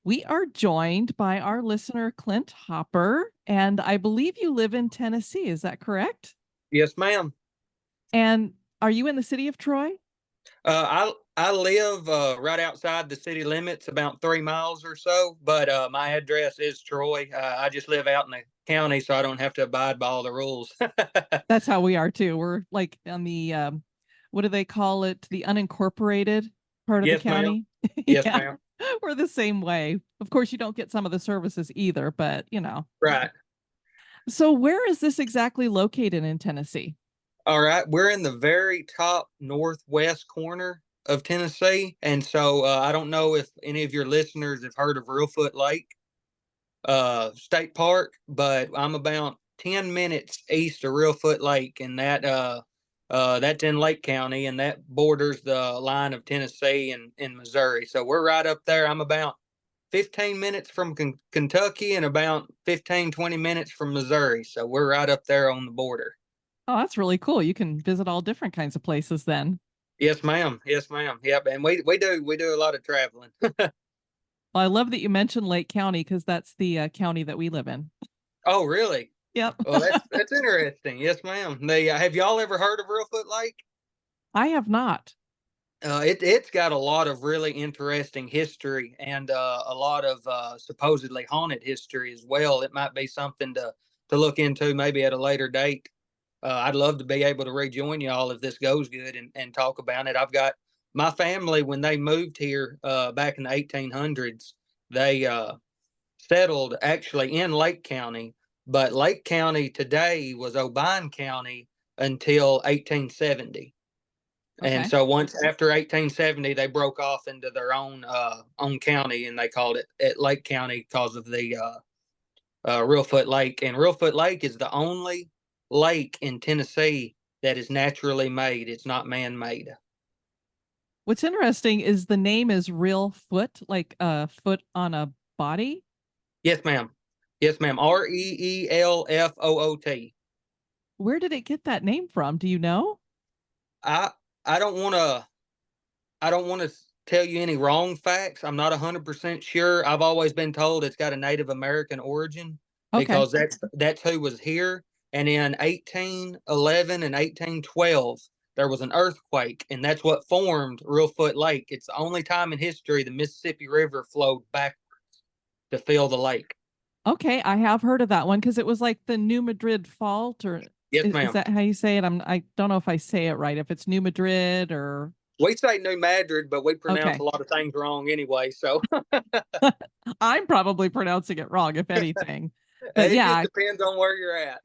We are joined by our listener, Clint Hopper, and I believe you live in Tennessee. Is that correct? Yes, ma'am. And are you in the city of Troy? I live right outside the city limits, about 3 miles or so. But my address is Troy. I just live out in the county, so I don't have to abide by all the rules. That's how we are too. We're like on the what do they call it? The unincorporated part of the Yes, ma'am. county. Yes, Yeah. ma'am. We're the same way. Of course, you don't get some of the services either, but. Right. So where is this exactly located in Tennessee? All right. We're in the very top northwest corner of Tennessee, and so I don't know if any of your listeners have heard of Reelfoot Lake State Park, but I'm about 10 minutes east of Reelfoot Lake, and that's in Lake County, and that borders the line of Tennessee and Missouri. So we're right up there. I'm about 15 minutes from Kentucky and about 15-20 minutes from Missouri. So we're right up there on the border. Oh, that's really cool. You can visit all different kinds of places then. Yes, ma'am. Yes, ma'am. Yep. And we do a lot of traveling. Well, I love that you mentioned Lake County because that's the county that we live in. Oh, really? Yep. Well, that's interesting. Yes, ma'am. Have y'all ever heard of Reelfoot Lake? I have not. It's got a lot of really interesting history and a lot of supposedly haunted history as well. It might be something to look into maybe at a later date. I'd love to be able to rejoin y'all if this goes good and talk about it. I've got my family when they moved here back in the 1800s. They settled actually in Lake County, but Lake County today was Obion County until 1870. And Okay. so once after 1870, they broke off into their own county, and they called it Lake County because of the Reelfoot Lake. And Reelfoot Lake is the only lake in Tennessee that is naturally made. It's not man-made. What's interesting is the name is Real Foot, like a foot on a body. Yes, ma'am. Yes, ma'am. Reelfoot. Where did it get that name from? Do you know? I I don't want to I don't want to tell you any wrong facts. I'm not 100% sure. I've always been told it's got a Native American origin Okay. because that's who was here. And in 1811 and 1812, there was an earthquake, and that's what formed Reelfoot Lake. It's the only time in history the Mississippi River flowed backwards to fill the lake. Okay, I have heard of that one because it was like the New Madrid Fault, or Yes, is ma'am. that how you say it? I don't know if I say it right. If it's New Madrid or We say New Madrid, but we pronounce okay. a lot of things wrong anyway. So I'm probably pronouncing it wrong, if anything. But it just yeah, depends on where you're at.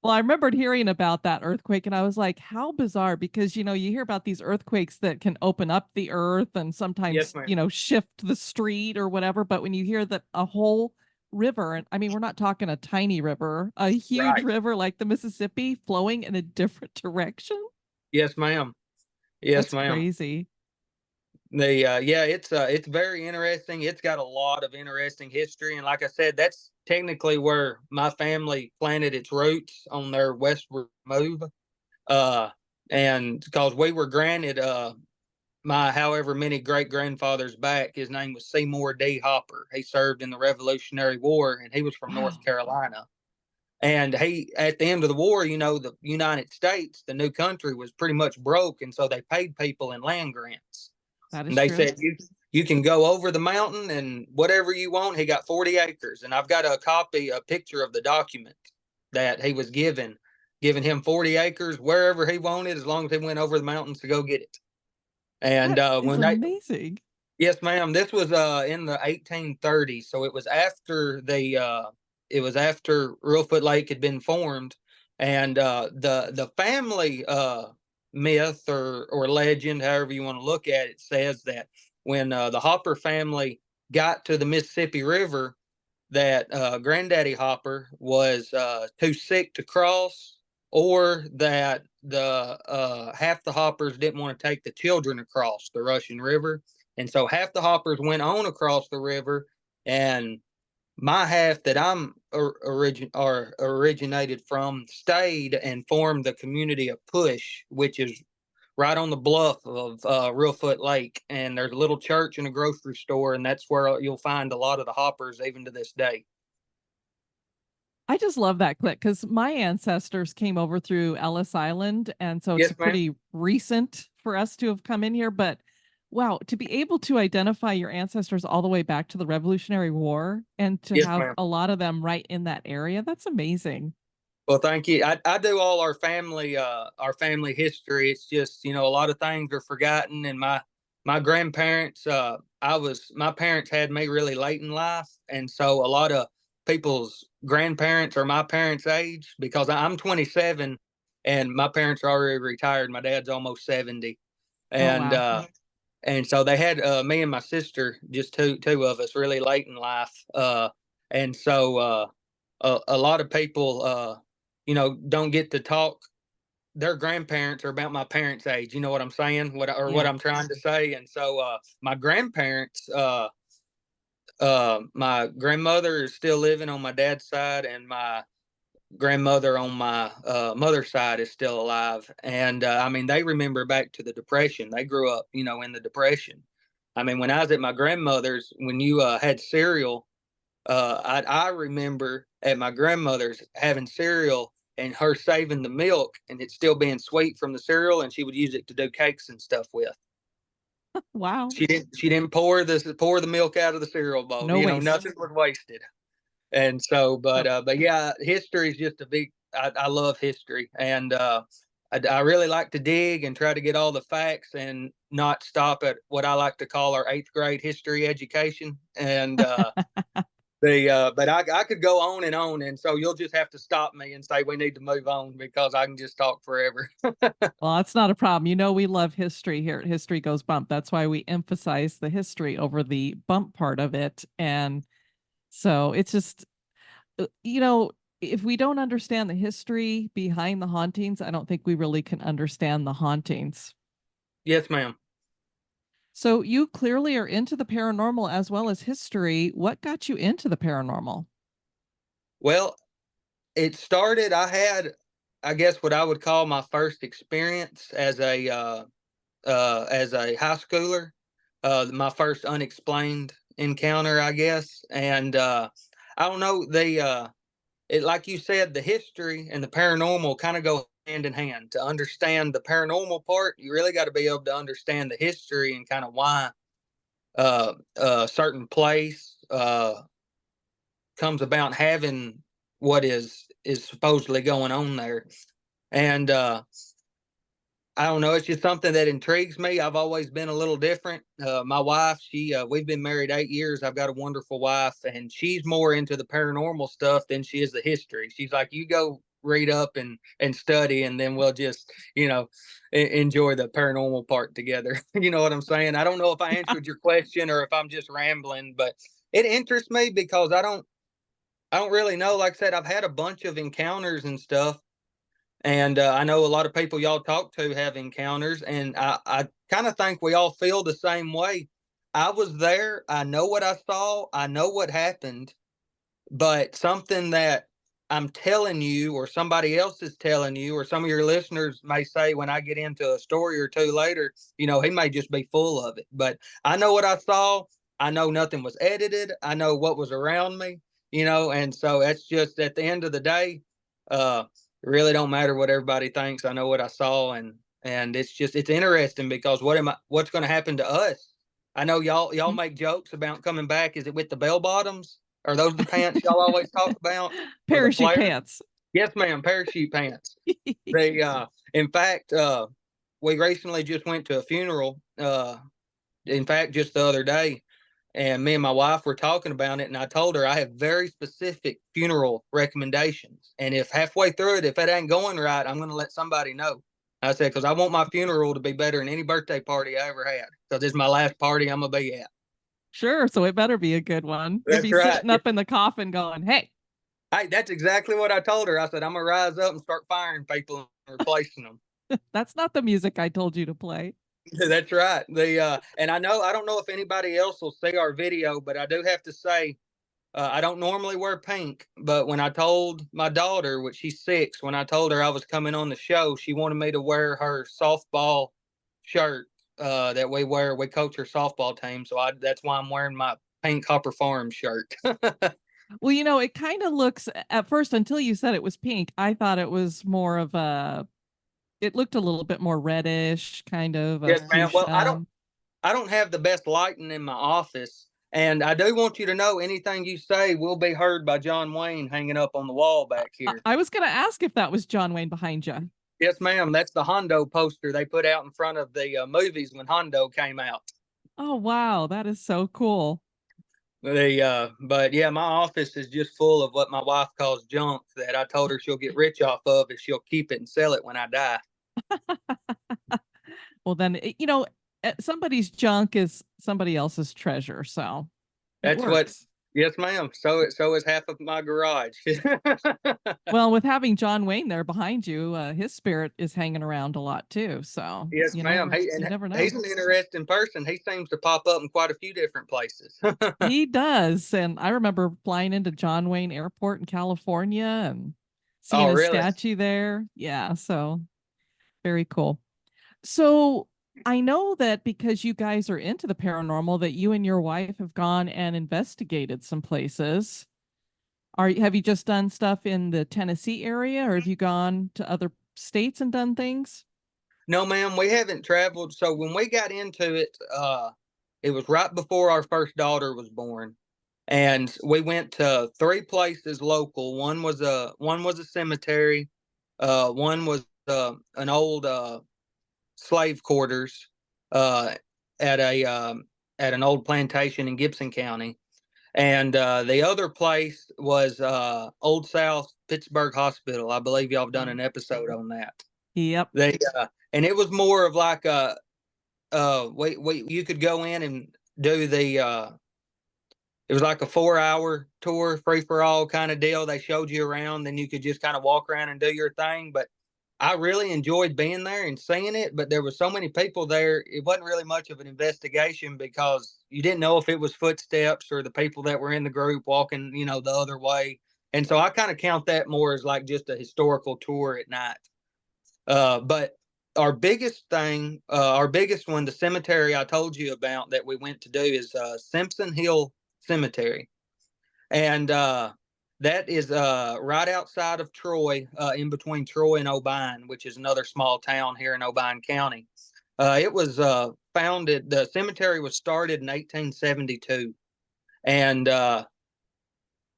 well, I remembered hearing about that earthquake and I was like, how bizarre, because you hear about these earthquakes that can open up the earth and Yes, sometimes, ma'am. shift the street or whatever. But when you hear that a whole river, and I mean, we're not talking a tiny river, a huge Right. river like the Mississippi flowing in a different direction. Yes, ma'am. Yes, That's ma'am. crazy. Yeah, it's very interesting. It's got a lot of interesting history, and like I said, that's technically where my family planted its roots on their westward move. Uh, and because we were granted my however many great grandfathers back, his name was Seymour D. Hopper. He served in the Revolutionary War, and he was from North Wow. Carolina. And he, at the end of the war, the United States, the new country, was pretty much broke, and so they paid people in land grants. That And is they true. said you can go over the mountain and whatever you want. He got 40 acres, and I've got a picture of the document that he was giving him 40 acres wherever he wanted, as long as he went over the mountains to go get it. And That is amazing. yes, ma'am, this was in the 1830s, so it was after Reelfoot Lake had been formed, and the family myth or legend, however you want to look at it, says that when the Hopper family got to the Mississippi River, that Granddaddy Hopper was too sick to cross, or that the half the Hoppers didn't want to take the children across the rushing river, and so half the Hoppers went on across the river, and my half that I'm originated from stayed and formed the community of Push, which is right on the bluff of Reelfoot Lake, and there's a little church and a grocery store, and that's where you'll find a lot of the hoppers even to this day. I just love that clip because my ancestors came over through Ellis Island, and so it's Yes, a ma'am. pretty recent for us to have come in here. But wow, to be able to identify your ancestors all the way back to the Revolutionary War and to Yes, have ma'am. a lot of them right in that area, that's amazing. Well, thank you. I do all our family history. It's just, a lot of things are forgotten. And my grandparents, my parents had me really late in life, and so a lot of people's grandparents are my parents' age because I'm 27, and my parents are already retired. My dad's almost 70, Oh and wow. so they had me and my sister, just two of us, really late in life. And so a lot of people, don't get to talk. Their grandparents are about my parents' age. You know what I'm saying? What Yeah. I'm trying to say. And so my grandparents, my grandmother is still living on my dad's side, and my grandmother on my mother's side is still alive. And I mean, they remember back to the Depression. They grew up, in the Depression. I mean, when I was at my grandmother's, when you had cereal, I remember at my grandmother's having cereal and her saving the milk and it still being sweet from the cereal, and she would use it to do cakes and stuff with. Wow. She didn't pour the milk out of the cereal bowl. No waste. Nothing was wasted. And so, but yeah, history is just a big. I love history, and I really like to dig and try to get all the facts and not stop at what I like to call our eighth grade history education. And but I could go on and on, and so you'll just have to stop me and say we need to move on because I can just talk forever. Well, that's not a problem. You know, we love history here at History Goes Bump. That's why we emphasize the history over the bump part of it. And so it's just, you know, if we don't understand the history behind the hauntings, I don't think we really can understand the hauntings. Yes, ma'am. So you clearly are into the paranormal as well as history. What got you into the paranormal? Well, it started. I had, I guess, what I would call my first experience as a high schooler, my first unexplained encounter, I guess. And I don't know, it, like you said, the history and the paranormal kind of go hand in hand. To understand the paranormal part, you really got to be able to understand the history and kind of why a certain place comes about having what is supposedly going on there. And I don't know. It's just something that intrigues me. I've always been a little different. My wife, we've been married 8 years. I've got a wonderful wife, and she's more into the paranormal stuff than she is the history. She's like, you go read up and study, and then we'll just, enjoy the paranormal part together. You know what I'm saying? I don't know if I answered your question or if I'm just rambling, but it interests me because I don't really know. Like I said, I've had a bunch of encounters and stuff, and I know a lot of people y'all talk to have encounters, and I kind of think we all feel the same way. I was there. I know what I saw. I know what happened, but something that I'm telling you, or somebody else is telling you, or some of your listeners may say when I get into a story or two later, he may just be full of it. But I know what I saw. I know nothing was edited. I know what was around me, and so that's just at the end of the day. It really don't matter what everybody thinks. I know what I saw, and it's interesting because what's going to happen to us? I know y'all make jokes about coming back. Is it with the bell bottoms? Are those the pants y'all always talk about, or the Parachute flares? pants. Yes, ma'am, parachute pants. They, in fact, we recently just went to a funeral. In fact, just the other day, and me and my wife were talking about it, and I told her I have very specific funeral recommendations, and if halfway through it, if it ain't going right, I'm going to let somebody know. I said because I want my funeral to be better than any birthday party I ever had. So this is my last party I'm gonna be at. Sure. So it better be a good one. You'll That's be right. sitting up in the coffin going, hey, Hey, that's exactly what I told her. I said, I'm gonna rise up and start firing people and replacing them. that's not the music I told you to play. That's right. And I don't know if anybody else will see our video, but I do have to say, I don't normally wear pink, but when I told my daughter, which she's 6, when I told her I was coming on the show, she wanted me to wear her softball shirt that we wear. We coach our softball team, so that's why I'm wearing my Pink Hopper Farm shirt. Well, it kind of looks at first until you said it was pink. I thought it was more of it looked a little bit more reddish, kind of a Yes, ma'am. Well, fuchsia. I don't have the best lighting in my office, and I do want you to know anything you say will be heard by John Wayne hanging up on the wall back here. I was going to ask if that was John Wayne behind you. Yes, ma'am. That's the Hondo poster they put out in front of the movies when Hondo came out. Oh, wow. That is so cool. But yeah, my office is just full of what my wife calls junk that I told her she'll get rich off of if she'll keep it and sell it when I die. Well, then, somebody's junk is somebody else's treasure. So it That's what. works. Yes, ma'am. So is half of my garage. Well, with having John Wayne there behind you, his spirit is hanging around a lot too. So Yes, ma'am. you never He's know. an interesting person. He seems to pop up in quite a few different places. He does. And I remember flying into John Wayne Airport in California and seeing Oh, his really? statue there. Yeah. So very cool. So I know that because you guys are into the paranormal, that you and your wife have gone and investigated some places. Have you just done stuff in the Tennessee area, or have you gone to other states and done things? No, ma'am. We haven't traveled. So when we got into it was right before our first daughter was born, and we went to three places local. One was a cemetery. One was an old slave quarters uh, at a at an old plantation in Gibson County, and the other place was Old South Pittsburgh Hospital. I believe y'all have done Oh, an episode on that. yep. They and it was more of like a we you could go in and do the it was like a 4 hour tour, free for all kind of deal. They showed you around, then you could just kind of walk around and do your thing. But I really enjoyed being there and seeing it. But there were so many people there, it wasn't really much of an investigation because you didn't know if it was footsteps or the people that were in the group walking, the other way. And so I kind of count that more as like just a historical tour at night. But our biggest thing, our biggest one, the cemetery I told you about that we went to do is Simpson Hill Cemetery. And that is right outside of Troy, in between Troy and O'Bine, which is another small town here in O'Bine County. It was the cemetery was started in 1872. And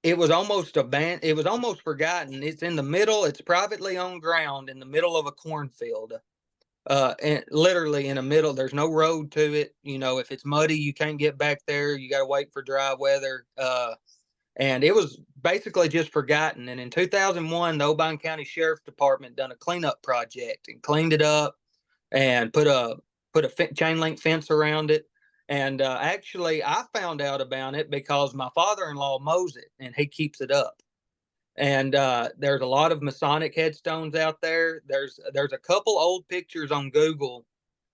it was almost abandoned. It was almost forgotten. It's in the middle. It's privately owned ground in the middle of a cornfield. And literally in the middle, there's no road to it. If it's muddy, you can't get back there. You got to wait for dry weather. And it was basically just forgotten. And in 2001, the O'Bine County Sheriff's Department done a cleanup project and cleaned it up and put a chain link fence around it. And actually, I found out about it because my father-in-law mows it and he keeps it up. And there's a lot of Masonic headstones out there. There's a couple old pictures on Google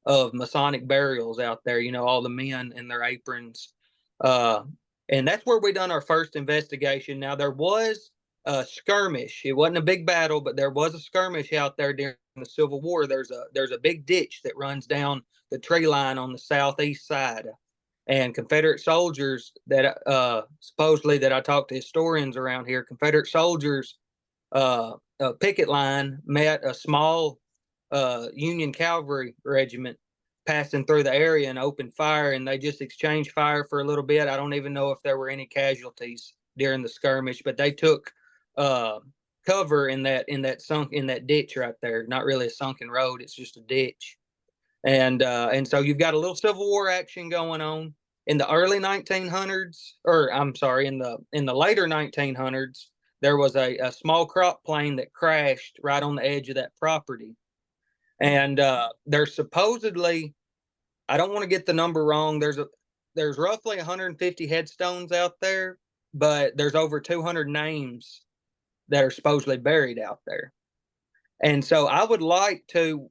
of Masonic burials out there. All the men in their aprons. Uh, and that's where we done our first investigation. Now there was a skirmish. It wasn't a big battle, but there was a skirmish out there during the Civil War. There's a big ditch that runs down the tree line on the southeast side, and Confederate soldiers that supposedly that I talked to historians around here, Confederate soldiers, a picket line met a small Union cavalry regiment passing through the area and opened fire, and they just exchanged fire for a little bit. I don't even know if there were any casualties during the skirmish, but they took cover in that ditch right there. Not really a sunken road; it's just a ditch. And so you've got a little Civil War action going on in the early 1900s, or I'm sorry, in the later 1900s. There was a small crop plane that crashed right on the edge of that property, and there's supposedly, I don't want to get the number wrong. There's roughly 150 headstones out there, but there's over 200 names that are supposedly buried out there. And so I would like to.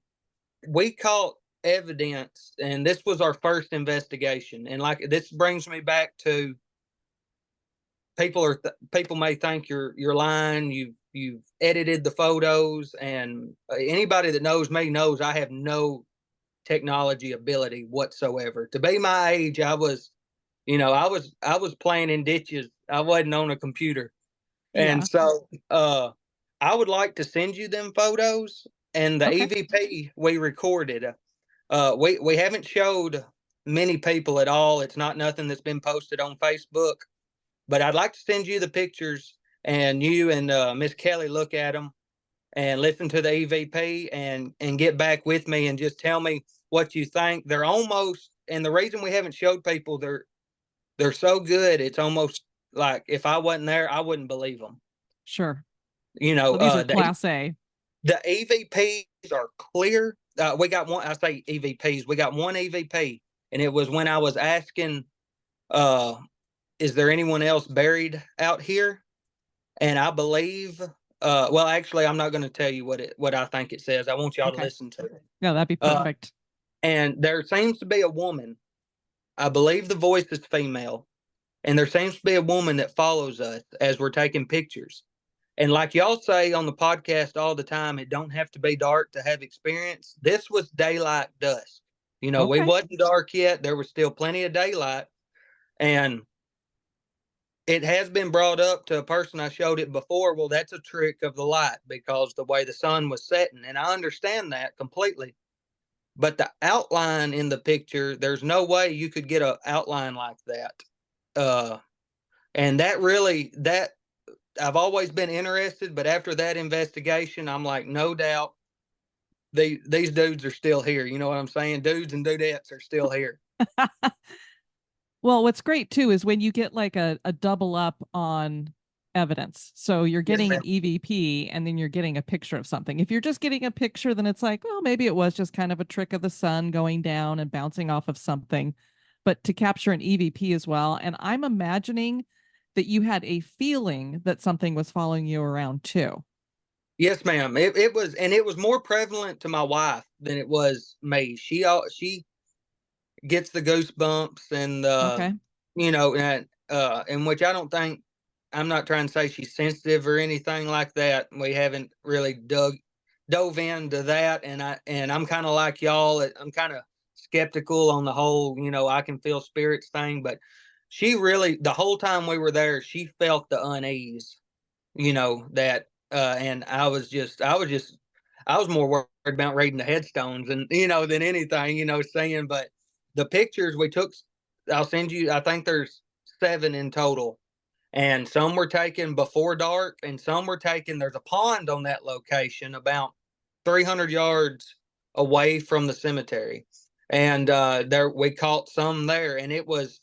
We caught evidence, and this was our first investigation. And like this brings me back to people may think you're lying. You've edited the photos, and anybody that knows me knows I have no technology ability whatsoever. To be my age, I was playing in ditches. I wasn't on a computer. And Yeah. so I would like to send you them photos and the Okay. EVP we recorded. We haven't showed many people at all. It's not nothing that's been posted on Facebook, but I'd like to send you the pictures and you and Miss Kelly look at them and listen to the EVP and get back with me and just tell me what you think. They're almost, and the reason we haven't showed people, they're so good. It's almost like if I wasn't there, I wouldn't believe them. Sure. You know, So these are class A. the EVPs are clear. We got one. I say EVPs. We got one EVP, and it was when I was asking, uh, "Is there anyone else buried out here?" And I believe, well, actually, I'm not going to tell you what I think it says. I want y'all to Okay. listen to it. No, that'd be Uh, perfect. and there seems to be a woman. I believe the voice is female, and there seems to be a woman that follows us as we're taking pictures. And like y'all say on the podcast all the time, it don't have to be dark to have experience. This was daylight dusk. You know, we Okay. wasn't dark yet. There was still plenty of daylight. And it has been brought up to a person I showed it before. Well, that's a trick of the light because the way the sun was setting. And I understand that completely. But the outline in the picture, there's no way you could get an outline like that. Uh, and that really, that I've always been interested, but after that investigation, I'm like, no doubt these dudes are still here. You know what I'm saying? Dudes and dudettes are still here. Well, what's great too is when you get like a double up on evidence. So you're Yes, getting ma'am. an EVP and then you're getting a picture of something. If you're just getting a picture, then it's like, well, maybe it was just kind of a trick of the sun going down and bouncing off of something. But to capture an EVP as well. And I'm imagining that you had a feeling that something was following you around too. Yes, ma'am. It was, and it was more prevalent to my wife than it was me. She gets the goosebumps and Okay. in which I don't think, I'm not trying to say she's sensitive or anything like that. We haven't really dove into that, and I'm kind of like y'all. I'm kind of skeptical on the whole, I can feel spirits thing, but she really, the whole time we were there, she felt the unease, that, and I was more worried about reading the headstones and, than anything, seeing, but the pictures we took, I'll send you, I think there's 7 in total. And some were taken before dark, and some were taken. There's a pond on that location about 300 yards away from the cemetery. And there we caught some there. And it was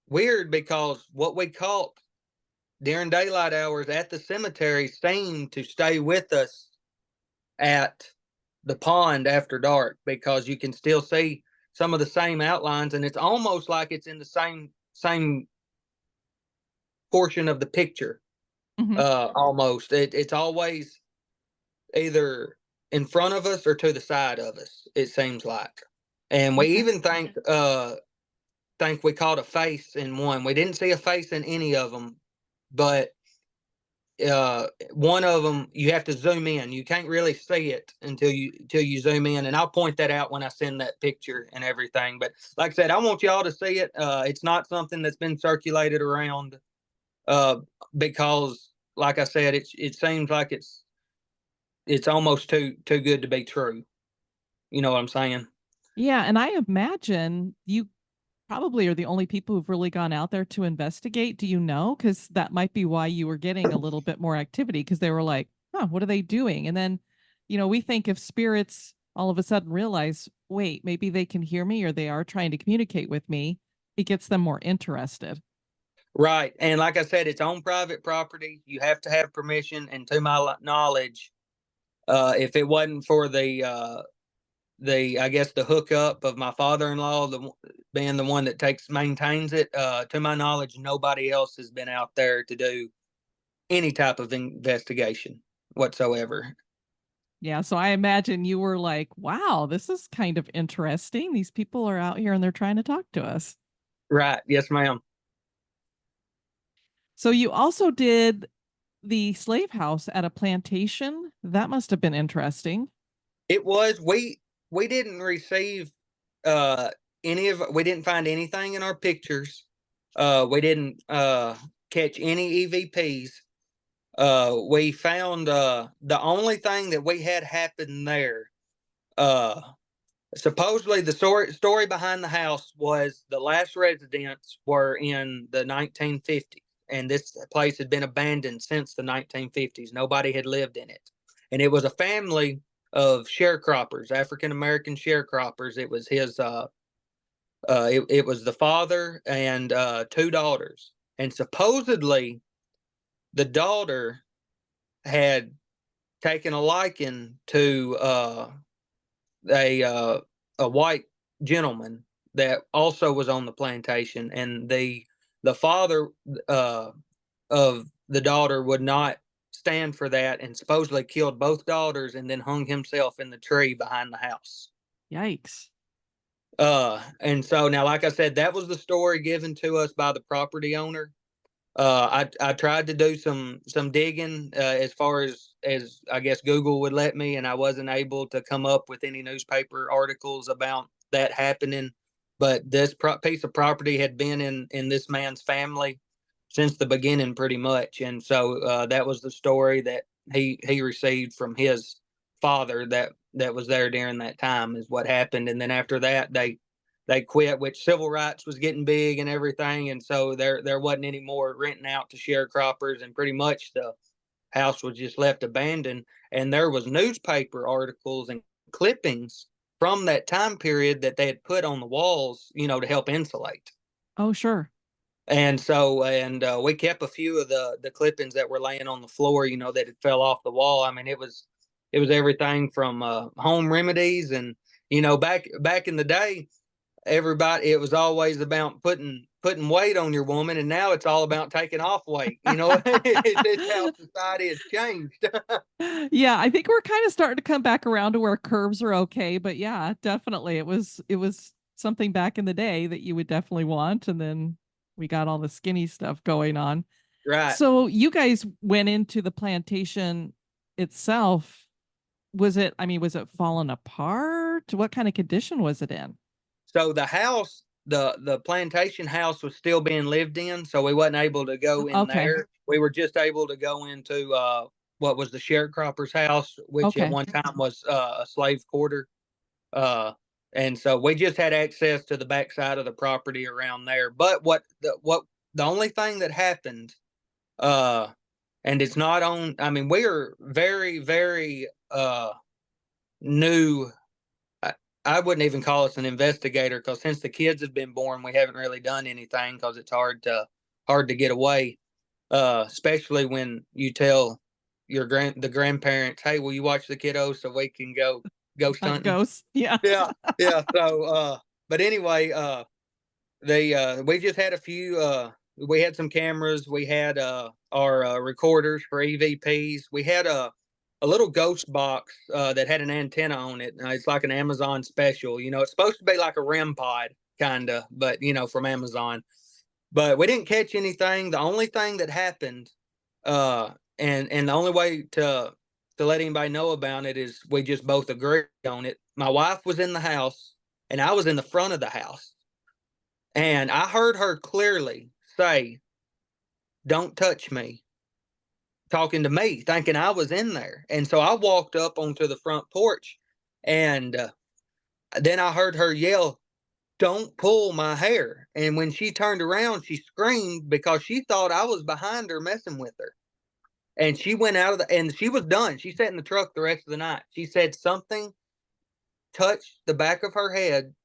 weird because what we caught during daylight hours at the cemetery seemed to stay with us at the pond after dark because you can still see some of the same outlines, and it's almost like it's in the same portion of the picture. Hmm. Almost it's always either in front of us or to the side of us, it seems like. And we Okay. even think we caught a face in one. We didn't see a face in any of them, but one of them you have to zoom in. You can't really see it until you zoom in, and I'll point that out when I send that picture and everything. But like I said, I want y'all to see it. It's not something that's been circulated around, uh, because like I said, it seems like it's almost too good to be true. You know what I'm saying? Yeah. And I imagine you probably are the only people who've really gone out there to investigate. Do you know? Because that might be why you were getting a little bit more activity because they were like, huh, what are they doing? And then, we think if spirits all of a sudden realize, wait, maybe they can hear me or they are trying to communicate with me, it gets them more interested. Right. And like I said, it's on private property. You have to have permission. And to my knowledge, if it wasn't for the I guess the hookup of my father-in-law, being the one that maintains it, to my knowledge, nobody else has been out there to do any type of investigation whatsoever. Yeah. So I imagine you were like, wow, this is kind of interesting. These people are out here and they're trying to talk to us. Right. Yes, ma'am. So you also did the slave house at a plantation. That must have been interesting. It was. we didn't receive uh we didn't find anything in our pictures. We didn't catch any EVPs. We found the only thing that we had happen there. Uh, Supposedly, the story behind the house was the last residents were in the 1950s, and this place had been abandoned since the 1950s. Nobody had lived in it, and it was a family of sharecroppers, African American sharecroppers. It was it was the father and two daughters, and supposedly the daughter had taken a liking to a uh, a white gentleman that also was on the plantation, and the father uh, of the daughter would not stand for that, and supposedly killed both daughters, and then hung himself in the tree behind the house. Yikes. And so now, like I said, that was the story given to us by the property owner. I tried to do some digging as far as I guess Google would let me, and I wasn't able to come up with any newspaper articles about that happening. But this piece of property had been in this man's family since the beginning, pretty much, and so that was the story that he received from his father that was there during that time is what happened. And then after that, they quit, which civil rights was getting big and everything, and so there wasn't any more renting out to sharecroppers, and pretty much the house was just left abandoned. And there was newspaper articles and clippings from that time period that they had put on the walls, to help insulate. Oh, sure. And so, and we kept a few of the clippings that were laying on the floor, that had fell off the wall. I mean, it was everything from home remedies, and back in the day, everybody, it was always about putting weight on your woman, and now it's all about taking off weight. It's how society has changed. Yeah, I think we're kind of starting to come back around to where curves are okay, but yeah, definitely it was something back in the day that you would definitely want, and then we got all the skinny stuff going on. Right. So you guys went into the plantation itself. Was it falling apart? What kind of condition was it in? So the house, the plantation house, was still being lived in, so we wasn't able to go in Okay. there. We were just able to go into what was the sharecropper's house, which at Okay. one time was a slave quarter. Uh, and so we just had access to the backside of the property around there. But the only thing that happened, uh, and it's not on. I mean, we are very, very new. I, I wouldn't even call us an investigator, because since the kids have been born, we haven't really done anything, because it's hard to get away, especially when you tell the grandparents, "Hey, will you watch the kiddos so we can go ghost Hunt hunting?" ghosts. Yeah. Yeah, yeah. So, but anyway, they we just had a few. We had some cameras. We had our recorders for EVPs. We had a little ghost box that had an antenna on it. It's like an Amazon special. It's supposed to be like a REM pod, kinda, but from Amazon. But we didn't catch anything. The only thing that happened, uh, and the only way to let anybody know about it is we just both agreed on it. My wife was in the house, and I was in the front of the house, and I heard her clearly say, "Don't touch me," talking to me, thinking I was in there. And so I walked up onto the front porch, and then I heard her yell, "Don't pull my hair." And when she turned around, she screamed because she thought I was behind her messing with her. And she went out of and she was done. She sat in the truck the rest of the night. She said something touched the back of her head,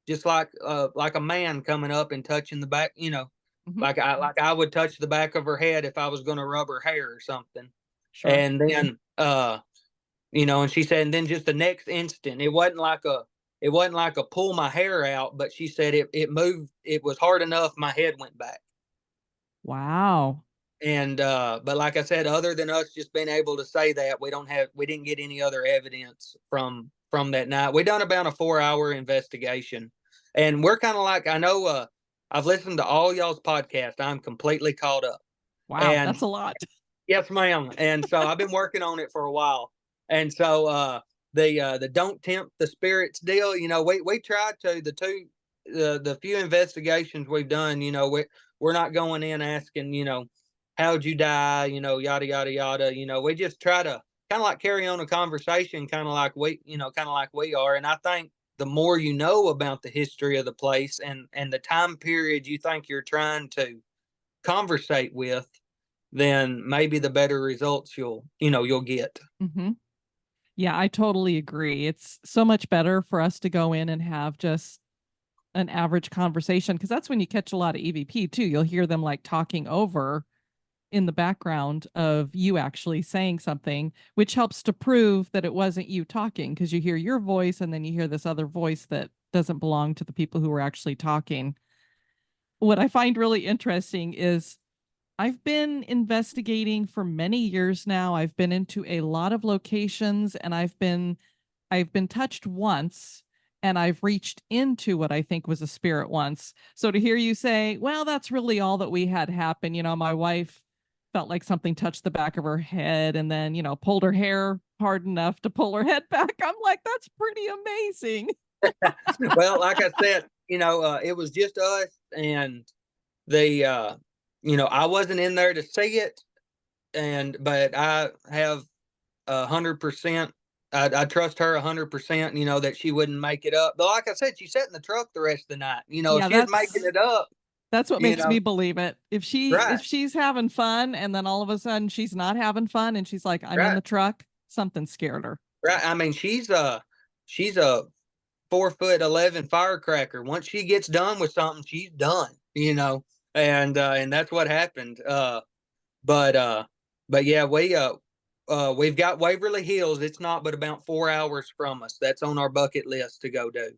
just like a man coming up and touching the back, Mhm. like I would touch the back of her head if I was going to rub her hair or something. Sure. And then and she said, and then just the next instant, it wasn't like a pull my hair out, but she said it moved. It was hard enough my head went back. Wow. And but like I said, other than us just being able to say that, we didn't get any other evidence from that night. We done about a 4-hour investigation, and we're kind of like, I know I've listened to all y'all's podcast. I'm completely caught up. Wow, And that's a lot. yes, ma'am. And so I've been working on it for a while. And so the don't tempt the spirits deal. We try to the few investigations we've done. We're not going in asking, how'd you die, yada yada yada. We just try to kind of like carry on a conversation, kind of like we are. And I think the more you know about the history of the place and the time period you think you're trying to conversate with, then maybe the better results you'll get. Hmm. Yeah, I totally agree. It's so much better for us to go in and have just an average conversation because that's when you catch a lot of EVP too. You'll hear them like talking over in the background of you actually saying something, which helps to prove that it wasn't you talking because you hear your voice and then you hear this other voice that doesn't belong to the people who were actually talking. What I find really interesting is I've been investigating for many years now. I've been into a lot of locations and I've been touched once and I've reached into what I think was a spirit once. So to hear you say, well, that's really all that we had happen. My wife felt like something touched the back of her head and then, pulled her hair hard enough to pull her head back. I'm like, that's pretty amazing. Well, like I said, it was just us and the I wasn't in there to see it, but I have 100%. I trust her 100%. That she wouldn't make it up. But like I said, she sat in the truck the rest of the night. If Yeah, she was making it up, that's what you makes know, me believe it. If right, she's having fun and then all of a sudden she's not having fun and she's like, I'm in right, the truck, something scared her. right. I mean, she's a 4'11" firecracker. Once she gets done with something, she's done. And that's what happened. But yeah, we've got Waverly Hills. It's not but about 4 hours from us. That's on our bucket list to go do.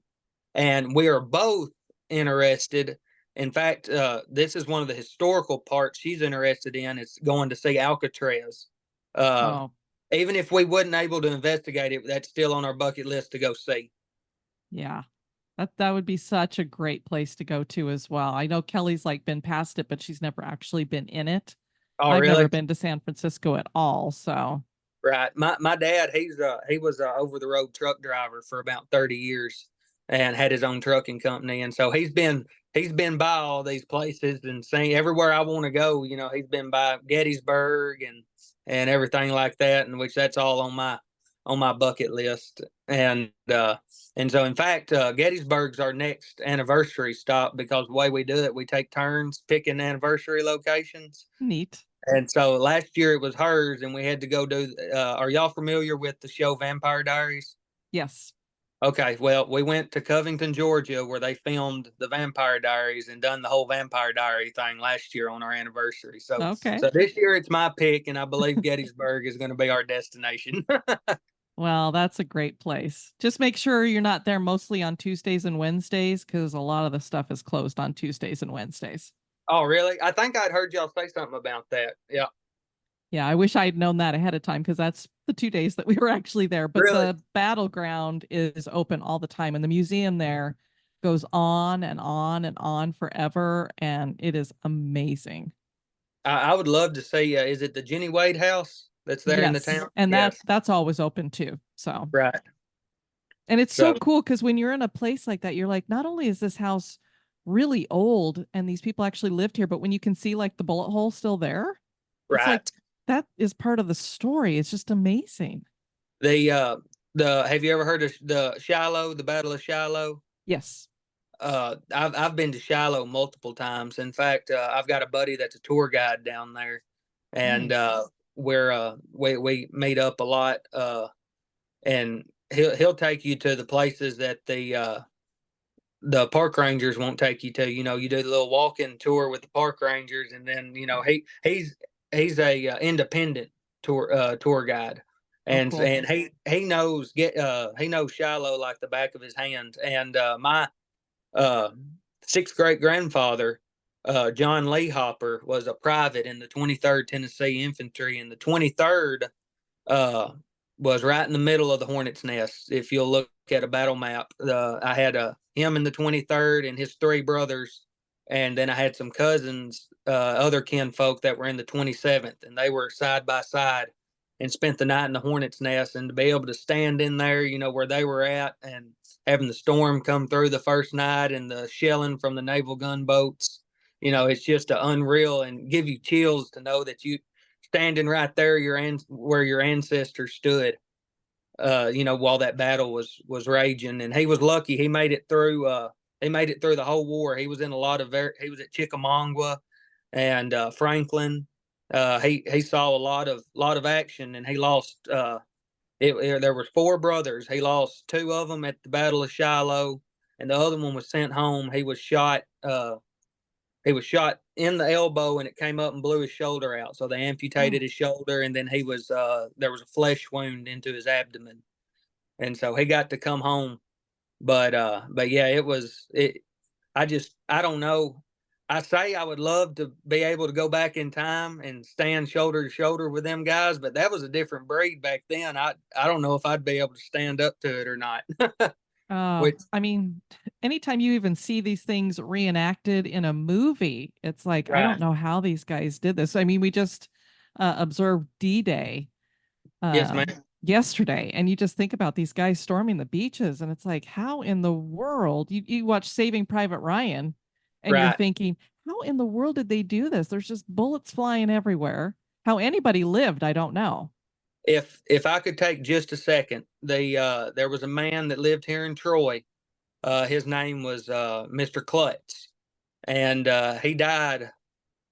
And we are both interested. In fact, this is one of the historical parts she's interested in. It's going to see Alcatraz. Uh, Oh, Even if we wasn't able to investigate it, that's still on our bucket list to go see. yeah. That would be such a great place to go to as well. I know Kelly's like been past it, but she's never actually been in it. Oh, I've never really? been to San Francisco at all, so Right. My dad, he was a over the road truck driver for about 30 years and had his own trucking company. And so he's been by all these places and seen everywhere I want to go. He's been by Gettysburg and everything like that, and which that's all on my bucket list. And so in fact, Gettysburg's our next anniversary stop because the way we do it, we take turns picking anniversary locations. neat. And so last year it was hers, and we had to go do. Are y'all familiar with the show Vampire Diaries? Yes. Okay, well, we went to Covington, Georgia, where they filmed the Vampire Diaries and done the whole Vampire Diary thing last year on our anniversary. So, Okay. so this year it's my pick, and I believe Gettysburg is going to be our destination. Well, that's a great place. Just make sure you're not there mostly on Tuesdays and Wednesdays because a lot of the stuff is closed on Tuesdays and Wednesdays. Oh, really? I think I'd heard y'all say something about that. Yeah, Yeah, I wish I'd known that ahead of time because that's the 2 days that we were actually there. But really. the battleground is open all the time, and the museum there goes on and on and on forever, and it is amazing. I would love to see. Is it the Jenny Wade house that's there in the Yes, town? and Yes. that's always open too. So, Right. and it's so So cool because when you're in a place like that, you're like, not only is this house really old and these people actually lived here, but when you can see like the bullet hole still there, it's like right. that is part of the story. It's just amazing. The have you ever heard of the Shiloh, the Battle of Shiloh? Yes. I've been to Shiloh multiple times. In fact, I've got a buddy that's a tour guide down there, and Nice. we meet up a lot. And he'll take you to the places that the park rangers won't take you to. You do the little walking tour with the park rangers, and then he's a independent tour guide, Oh, and cool. and he knows Shiloh like the back of his hand. And my uh, sixth great grandfather, John Lee Hopper, was a private in the 23rd Tennessee Infantry, and the 23rd uh, was right in the middle of the Hornet's Nest. If you'll look at a battle map, I had him in the 23rd and his three brothers, and then I had some cousins, other kinfolk that were in the 27th, and they were side by side and spent the night in the hornet's nest, and to be able to stand in there, where they were at, and having the storm come through the first night and the shelling from the naval gunboats, it's just unreal, and give you chills to know that you standing right there, where your ancestors stood, while that battle was raging. And he was lucky; he made it through. He made it through the whole war. He was in a lot of. He was at Chickamauga and Franklin. He saw a lot of action, and he lost. There was four brothers. He lost two of them at the Battle of Shiloh, and the other one was sent home. He was shot. He was shot in the elbow, and it came up and blew his shoulder out. So they amputated Oh, his shoulder, and then there was a flesh wound into his abdomen, and so he got to come home. But yeah, I don't know. I say I would love to be able to go back in time and stand shoulder to shoulder with them guys, but that was a different breed back then. I don't know if I'd be able to stand up to it or not. Which I mean, anytime you even see these things reenacted in a movie, it's like, I don't right. know how these guys did this. I mean, we just observed D-Day Yes, uh, ma'am. yesterday, and you just think about these guys storming the beaches, and it's like, how in the world? You watch Saving Private Ryan, and you're Right. thinking, how in the world did they do this? There's just bullets flying everywhere. How anybody lived, I don't know. If I could take just a second, there was a man that lived here in Troy. His name was Mr. Klutz, and he died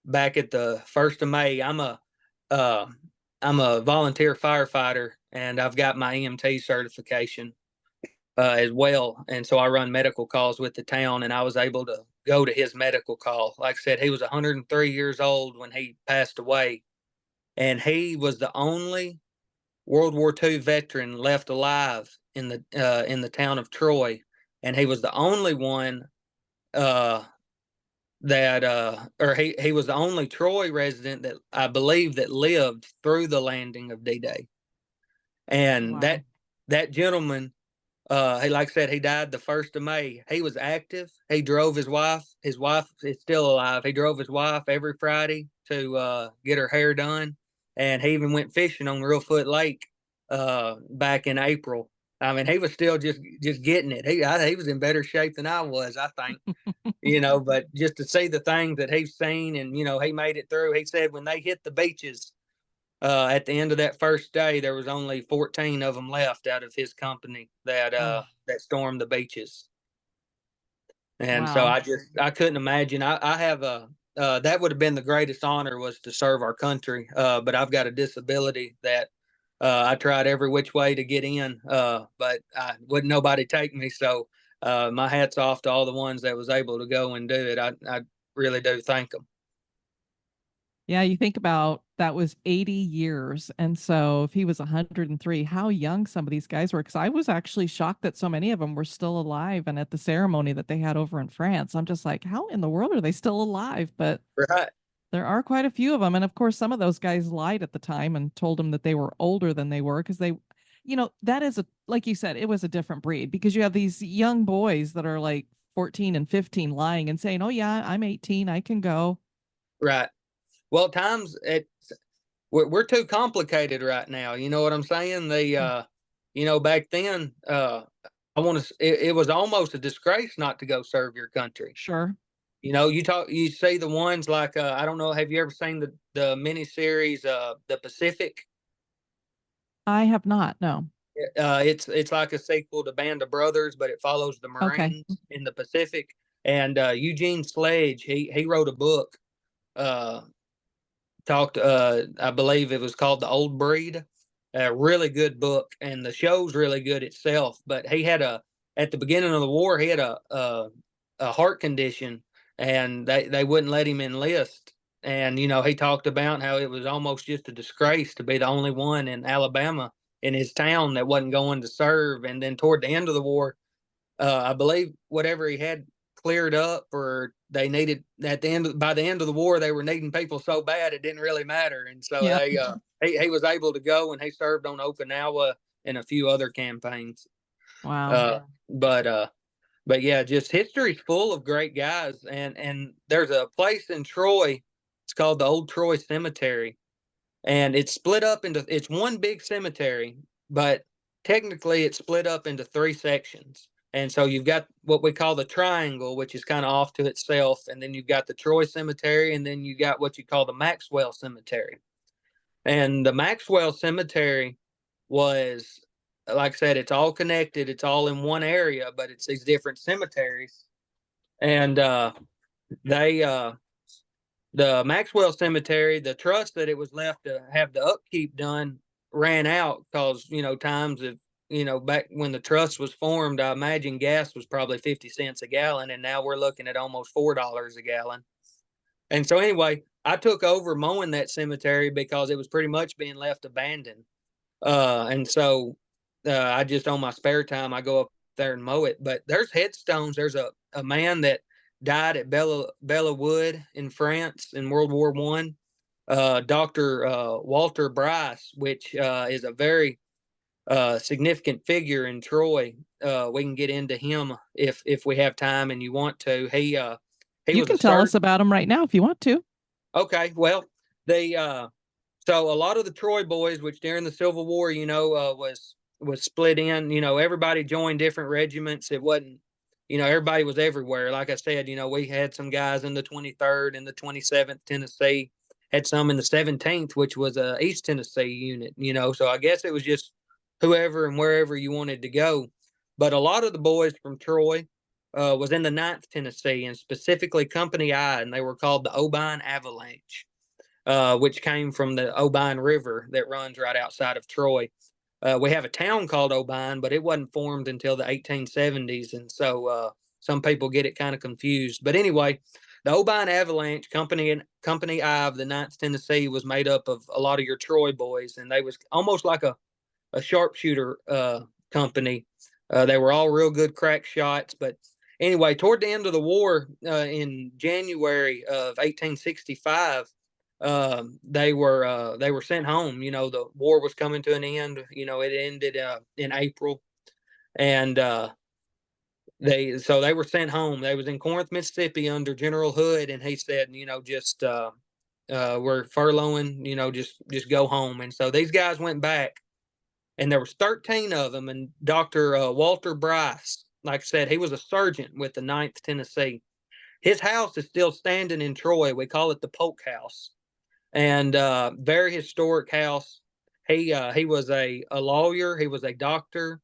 back at the 1st of May. Uh, I'm a volunteer firefighter, and I've got my EMT certification as well. And so I run medical calls with the town, and I was able to go to his medical call. Like I said, he was 103 years old when he passed away, and he was the only World War II veteran left alive in the town of Troy, and he was the only one uh, or he was the only Troy resident that I believe that lived through the landing of D-Day. And Wow. that gentleman, he like I said, he died the 1st of May. He was active. He drove his wife. His wife is still alive. He drove his wife every Friday to get her hair done, and he even went fishing on Reelfoot Lake back in April. I mean, he was still just getting it. He was in better shape than I was, I think. But just to see the things that he's seen, and he made it through. He said when they hit the beaches at the end of that first day, there was only 14 of them left out of his company Oh, that stormed the beaches. And so wow. I couldn't imagine. I have a that would have been the greatest honor, was to serve our country. But I've got a disability that I tried every which way to get in, but I wouldn't nobody take me. So my hat's off to all the ones that was able to go and do it. I really do thank them. Yeah, you think about that was 80 years. And so if he was 103, how young some of these guys were. Because I was actually shocked that so many of them were still alive. And at the ceremony that they had over in France, I'm just like, how in the world are they still alive? But Right. there are quite a few of them. And of course, some of those guys lied at the time and told them that they were older than they were because that is like you said, it was a different breed because you have these young boys that are like 14 and 15 lying and saying, oh, yeah, I'm 18, I can go. Right. Well, times we're too complicated right now. You know what I'm saying? Mm, Back then, I want to. It was almost a disgrace not to go serve your country. sure. You see the ones like I don't know. Have you ever seen the miniseries The Pacific? I have not. No. It's like a sequel to Band of Brothers, but it follows the Okay. Marines in the Pacific. And Eugene Sledge, he wrote a book. Uh, talked I believe it was called The Old Breed. A really good book, and the show's really good itself. But he had at the beginning of the war, he had a heart condition, and they wouldn't let him enlist. And he talked about how it was almost just a disgrace to be the only one in Alabama in his town that wasn't going to serve. And then toward the end of the war, I believe whatever he had cleared up, or they needed by the end of the war, they were needing people so bad it didn't really matter. And so Yeah. he was able to go, and he served on Okinawa and a few other campaigns. Wow. But yeah, just history's full of great guys, and there's a place in Troy. It's called the Old Troy Cemetery, and it's split up into it's one big cemetery, but technically it's split up into three sections. And so you've got what we call the triangle, which is kind of off to itself, and then you've got the Troy Cemetery, and then you got what you call the Maxwell Cemetery. And the Maxwell Cemetery was, like I said, it's all connected. It's all in one area, but it's these different cemeteries. And they, the Maxwell Cemetery, the trust that it was left to have the upkeep done ran out because, times of, back when the trust was formed, I imagine gas was probably 50 cents a gallon. And now we're looking at almost $4 a gallon. And so, anyway, I took over mowing that cemetery because it was pretty much being left abandoned. And so I just, on my spare time, I go up there and mow it. But there's headstones. There's a man that died at Bella Wood in France in World War One. Dr. Walter Bryce, which is a very significant figure in Troy. We can get into him if we have time and you want to. He You was a can tell us surgeon. about him right now if you want to. Okay, well, they so a lot of the Troy boys, which during the Civil War, was split in. Everybody joined different regiments. It wasn't, everybody was everywhere. Like I said, we had some guys in the 23rd and the 27th Tennessee, had some in the 17th, which was a East Tennessee unit. So I guess it was just whoever and wherever you wanted to go. But a lot of the boys from Troy was in the 9th Tennessee, and specifically Company I, and they were called the Obine Avalanche, which came from the Obine River that runs right outside of Troy. We have a town called Obine, but it wasn't formed until the 1870s, and so some people get it kind of confused. But anyway, the Obine Avalanche Company I of the 9th Tennessee was made up of a lot of your Troy boys, and they was almost like a sharpshooter company. They were all real good crack shots, but anyway, toward the end of the war, in January of 1865, they were sent home. The war was coming to an end. It ended in April, and they were sent home. They was in Corinth, Mississippi, under General Hood, and he said, just we're furloughing. Just go home. And so these guys went back, and there was 13 of them. And Dr. Walter Bryce, like I said, he was a sergeant with the 9th Tennessee. His house is still standing in Troy. We call it the Polk House, and very historic house. He was a lawyer. He was a doctor.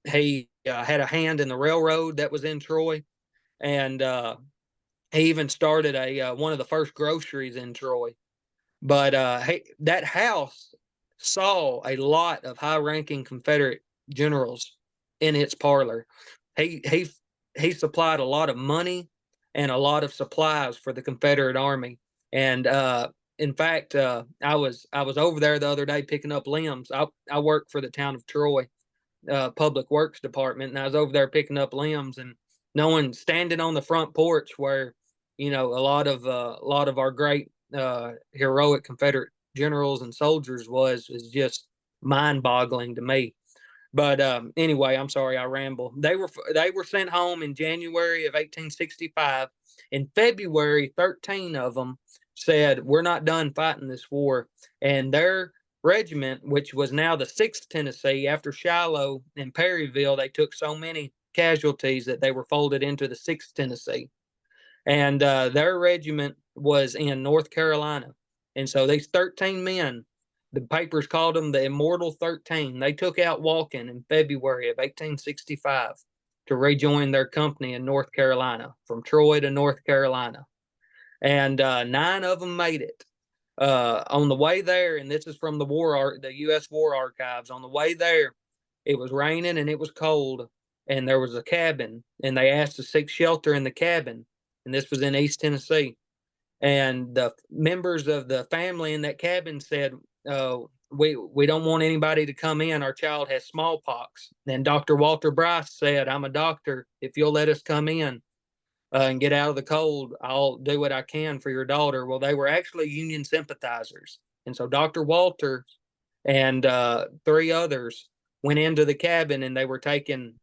He had a hand in the railroad that was in Troy, and he even started one of the first groceries in Troy. But that house saw a lot of high-ranking Confederate generals in its parlor. He he he supplied a lot of money and a lot of supplies for the Confederate Army. And in fact, I was over there the other day picking up limbs. I work for the town of Troy Public Works Department, and I was over there picking up limbs, and no one standing on the front porch where a lot of our great heroic Confederate generals and soldiers is just mind-boggling to me. But anyway, I'm sorry I ramble. They were sent home in January of 1865. In February, 13 of them said, "We're not done fighting this war," and their regiment, which was now the 6th Tennessee, after Shiloh and Perryville, they took so many casualties that they were folded into the 6th Tennessee, and their regiment was in North Carolina. And so these 13 men, the papers called them the Immortal 13. They took out walking in February of 1865 to rejoin their company in North Carolina, from Troy to North Carolina. And 9 of them made it. On the way there, and this is from the U.S. War Archives, on the way there, it was raining and it was cold, and there was a cabin, and they asked to seek shelter in the cabin, and this was in East Tennessee. And the members of the family in that cabin said, we don't want anybody to come in. Our child has smallpox. And Dr. Walter Bryce said, "I'm a doctor. If you'll let us come in and get out of the cold, I'll do what I can for your daughter." Well, they were actually Union sympathizers. And so Dr. Walter and 3 others went into the cabin, and they were taken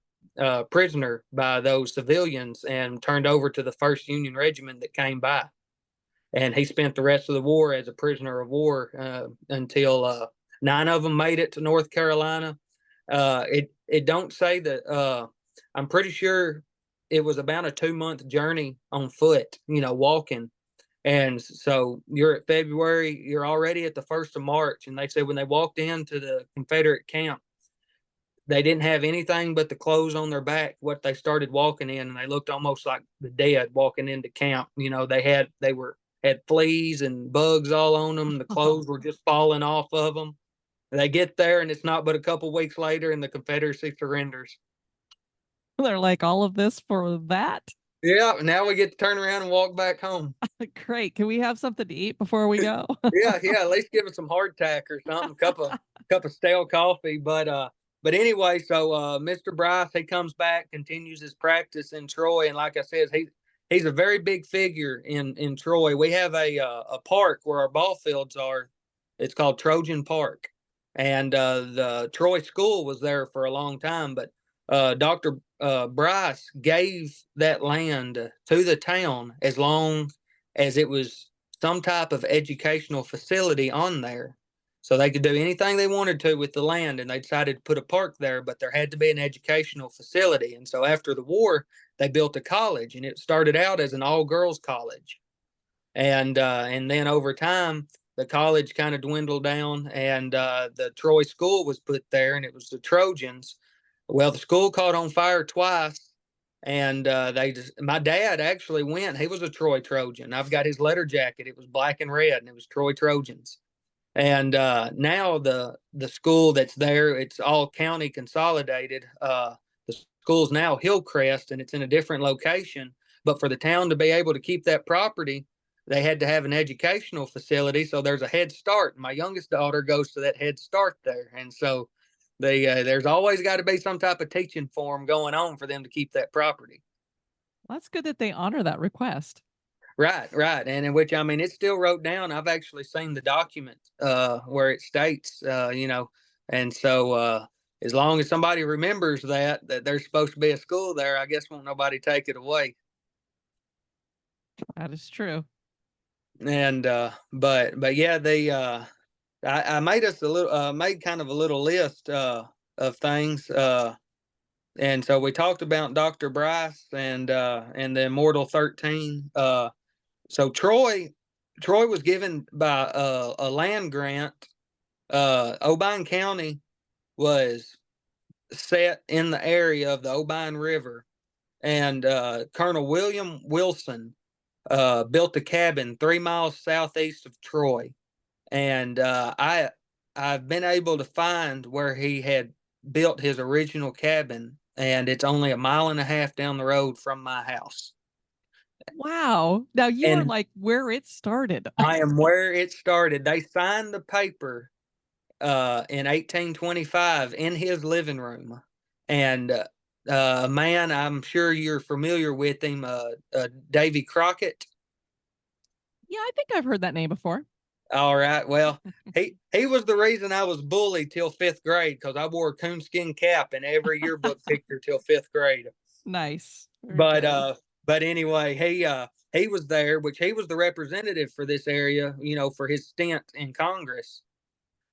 prisoner by those civilians and turned over to the 1st Union Regiment that came by. and he spent the rest of the war as a prisoner of war until 9 of them made it to North Carolina. It don't say that. I'm pretty sure it was about a 2-month journey on foot, walking. And so you're at February, you're already at the 1st of March. And they said when they walked into the Confederate camp, they didn't have anything but the clothes on their back, what they started walking in, and they looked almost like the dead walking into camp. They had fleas and bugs all on them. The clothes were just falling off of them. They get there, and it's not but a couple weeks later, and the Confederacy surrenders. They're like, all of this for that? Yeah, now we get to turn around and walk back home. Great. Can we have something to eat before we go? Yeah, at least give us some hardtack or something, cup of stale coffee. But anyway, so Mr. Bryce, he comes back, continues his practice in Troy, and like I said, he's a very big figure in Troy. We have a park where our ball fields are. It's called Trojan Park, and the Troy school was there for a long time. But Dr. Bryce gave that land to the town as long as it was some type of educational facility on there. So they could do anything they wanted to with the land, and they decided to put a park there, but there had to be an educational facility. And so after the war, they built a college, and it started out as an all-girls college. And then over time, the college kind of dwindled down, and the Troy school was put there, and it was the Trojans. Well, the school caught on fire twice, and my dad actually went. He was a Troy Trojan. I've got his letter jacket. It was black and red, and it was Troy Trojans. And now the school that's there, it's all county consolidated. The school's now Hillcrest, and it's in a different location. But for the town to be able to keep that property, they had to have an educational facility. So there's a Head Start. My youngest daughter goes to that Head Start there, and so there's always got to be some type of teaching for them going on for them to keep that property. Well, that's good that they honor that request. Right, right. And in which, I mean, it's still wrote down. I've actually seen the document where it states, and so as long as somebody remembers that there's supposed to be a school there, I guess won't nobody take it away. That is true. And but yeah, I made us made kind of a little list of things. And so we talked about Dr. Bryce and the Immortal 13. So Troy was given by a land grant. Obion County was set in the area of the Obion River, and Colonel William Wilson built a cabin 3 miles southeast of Troy. And I've been able to find where he had built his original cabin, and it's only a mile and a half down the road from my house. Wow. Now you are And like where it started. I am where it started. They signed the paper in 1825 in his living room. And a man, I'm sure you're familiar with him, Davy Crockett. Yeah, I think I've heard that name before. All right. Well, he was the reason I was bullied till 5th grade, because I wore a coonskin cap in every yearbook picture till 5th grade. Nice. Very But good. but anyway, he was there, which he was the representative for this area, for his stint in Congress.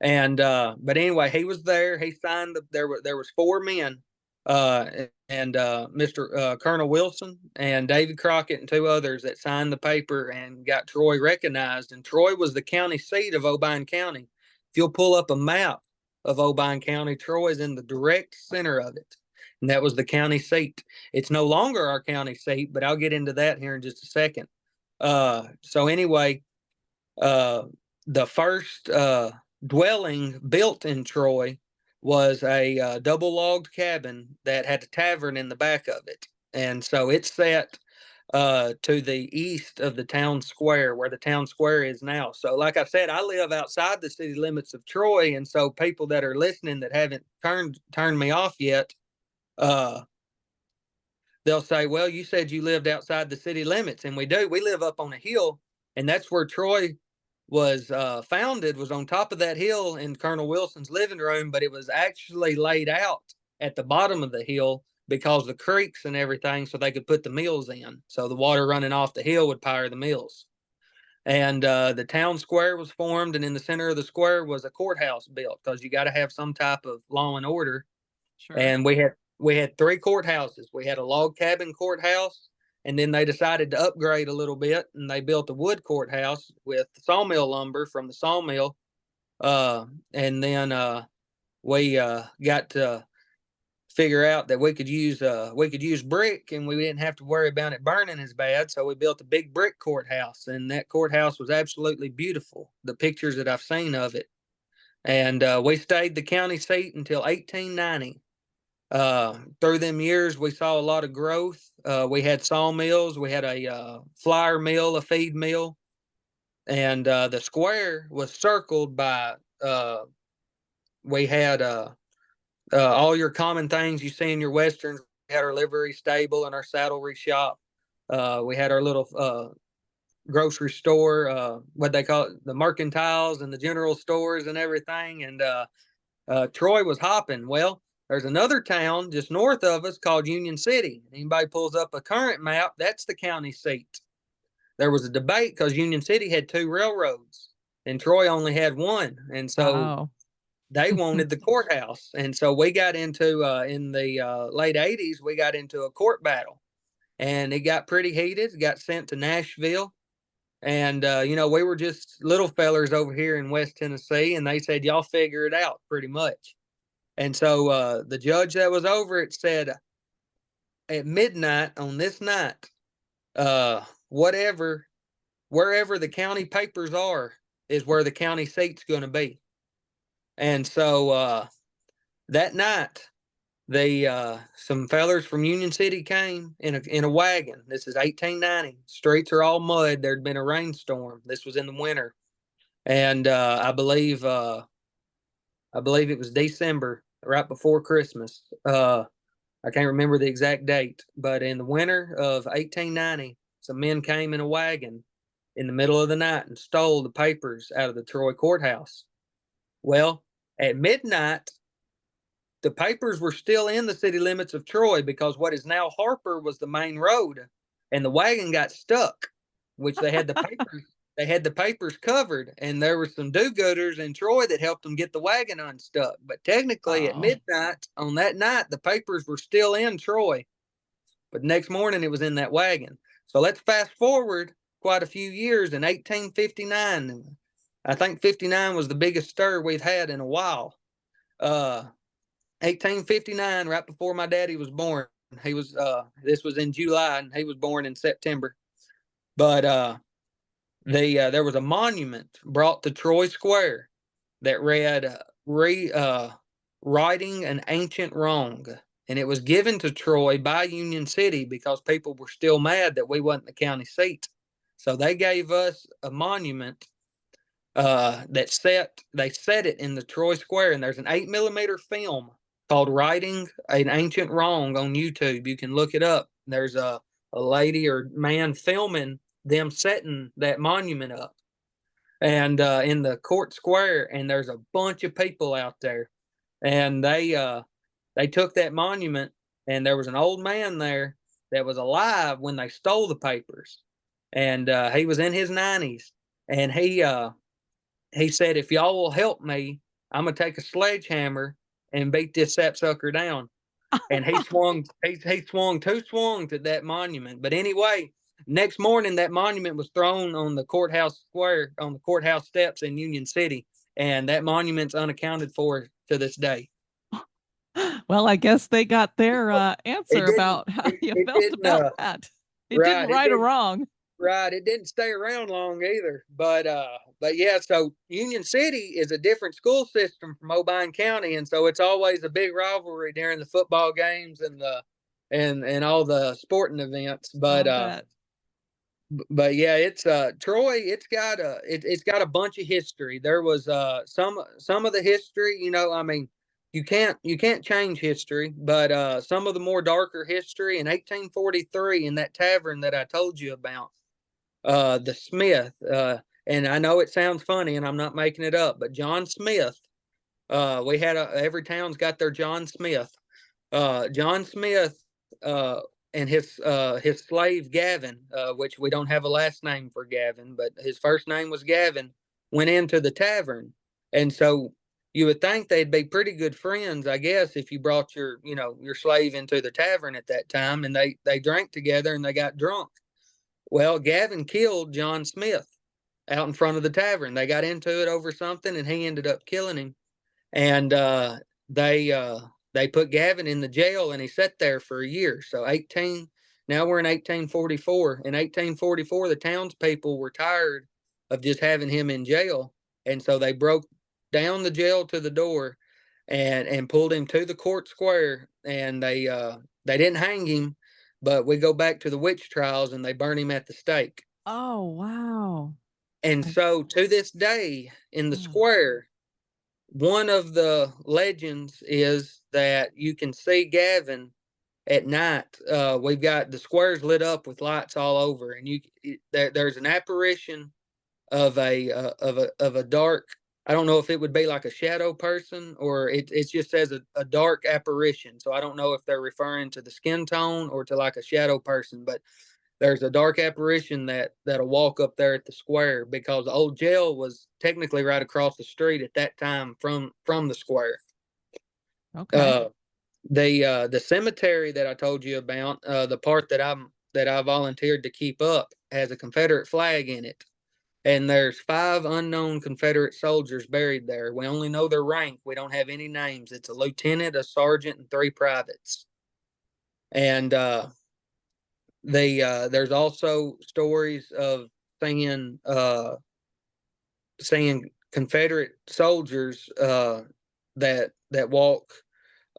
And but anyway, he was there. He signed there was 4 men, and Mr. Colonel Wilson and David Crockett and 2 others that signed the paper and got Troy recognized. And Troy was the county seat of Obion County. If you'll pull up a map of Obion County, Troy is in the direct center of it, and that was the county seat. It's no longer our county seat, but I'll get into that here in just a second. So anyway, the first dwelling built in Troy was a double logged cabin that had a tavern in the back of it. And so it's set to the east of the town square, where the town square is now. So like I said, I live outside the city limits of Troy. And so people that are listening that haven't turned me off yet, they'll say, well, you said you lived outside the city limits. And we do. We live up on a hill, and that's where Troy was founded, was on top of that hill in Colonel Wilson's living room, but it was actually laid out at the bottom of the hill because the creeks and everything, so they could put the mills in. So the water running off the hill would power the mills. And the town square was formed, and in the center of the square was a courthouse built, because you got to have some type of law and order. Sure. And we had three courthouses. We had a log cabin courthouse, and then they decided to upgrade a little bit, and they built a wood courthouse with sawmill lumber from the sawmill. And then we got to figure out that we could use brick, and we didn't have to worry about it burning as bad. So we built a big brick courthouse, and that courthouse was absolutely beautiful. The pictures that I've seen of it, and we stayed the county seat until 1890. Through them years, we saw a lot of growth. We had sawmills, we had a flour mill, a feed mill, and the square was circled by. We had all your common things you see in your westerns. We had our livery stable and our saddlery shop. We had our little grocery store, what they call it, the mercantiles and the general stores and everything. And Troy was hopping. Well, there's another town just north of us called Union City. Anybody pulls up a current map, that's the county seat. There was a debate because Union City had two railroads and Troy only had one. And so Oh. they wanted the courthouse. And so we got into, in the late 80s, we got into a court battle. And it got pretty heated, got sent to Nashville. And, we were just little fellers over here in West Tennessee, and they said, y'all figure it out pretty much. And so the judge that was over it said, at midnight on this night, wherever the county papers are, is where the county seat's going to be. And so that night, some fellers from Union City came in a wagon. This is 1890. Streets are all mud. There'd been a rainstorm. This was in the winter, and I believe it was December, right before Christmas. I can't remember the exact date, but in the winter of 1890, some men came in a wagon in the middle of the night and stole the papers out of the Troy courthouse. Well, at midnight, the papers were still in the city limits of Troy, because what is now Harper was the main road, and the wagon got stuck, which they had the papers covered, and there were some do-gooders in Troy that helped them get the wagon unstuck. But technically, at Oh. midnight on that night, the papers were still in Troy, but next morning it was in that wagon. So let's fast forward quite a few years. In 1859, I think 59 was the biggest stir we've had in a while. 1859, right before my daddy was born. This was in July, and he was born in September. But there was a monument brought to Troy Square that read, "Righting an Ancient Wrong," and it was given to Troy by Union City because people were still mad that we wasn't the county seat. So they gave us a monument they set it in the Troy Square, and there's an 8mm film called "Righting an Ancient Wrong" on YouTube. You can look it up. There's a lady or man filming them setting that monument up, and in the court square, and there's a bunch of people out there, and they took that monument, and there was an old man there that was alive when they stole the papers, and he was in his 90s, and he said, "If y'all will help me, I'm gonna take a sledgehammer and beat this sapsucker down." And he swung two swings at that monument. But anyway, next morning that monument was thrown on the courthouse square, on the courthouse steps in Union City, and that monument's unaccounted for to this day. Well, I guess they got their It answer didn't. about how It, you it felt didn't. about that. It didn't Right. It right or didn't. wrong. Right. It didn't stay around long either. But yeah, so Union City is a different school system from Obion County, and so it's always a big rivalry during the football games and and all the sporting events. I bet. But yeah, it's Troy, it's got a bunch of history. There was some of the history, I mean, you can't change history, but some of the more darker history in 1843 in that tavern that I told you about, the Smith, and I know it sounds funny and I'm not making it up, but John Smith, every town's got their John Smith. John Smith and his slave Gavin, which we don't have a last name for Gavin, but his first name was Gavin, went into the tavern. And so you would think they'd be pretty good friends, I guess, if you brought your slave into the tavern at that time, and they drank together and they got drunk. Well, Gavin killed John Smith out in front of the tavern. They got into it over something, and he ended up killing him. And they they put Gavin in the jail, and he sat there for a year. So 18. Now we're in 1844. In 1844, the townspeople were tired of just having him in jail, and so they broke down the jail to the door, and pulled him to the court square. And they didn't hang him, but we go back to the witch trials, and they burn him at the stake. Oh, wow. And I so to this day in the mm. square, one of the legends is that you can see Gavin at night. We've got the squares lit up with lights all over, and there's an apparition of a dark. I don't know if it would be like a shadow person, or it just says a dark apparition. So I don't know if they're referring to the skin tone or to like a shadow person, but there's a dark apparition that'll walk up there at the square, because the old jail was technically right across the street at that time from the square. Okay. Uh, the cemetery that I told you about, the part that I volunteered to keep up, has a Confederate flag in it, and there's 5 unknown Confederate soldiers buried there. We only know their rank. We don't have any names. It's a lieutenant, a sergeant, and 3 privates. And there's also stories of seeing seeing Confederate soldiers that walk.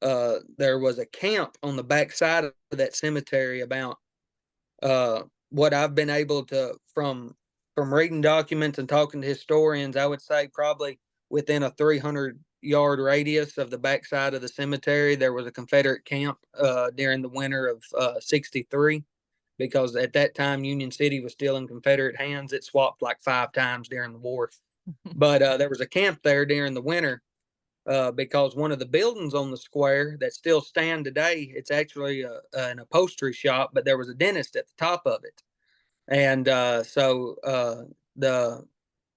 There was a camp on the back side of that cemetery. About what I've been able to, from reading documents and talking to historians, I would say probably within a 300-yard radius of the backside of the cemetery, there was a Confederate camp during the winter of '63. Because at that time Union City was still in Confederate hands. It swapped like 5 times during the war. But there was a camp there during the winter, because one of the buildings on the square that still stand today, it's actually an upholstery shop, but there was a dentist at the top of it. And so the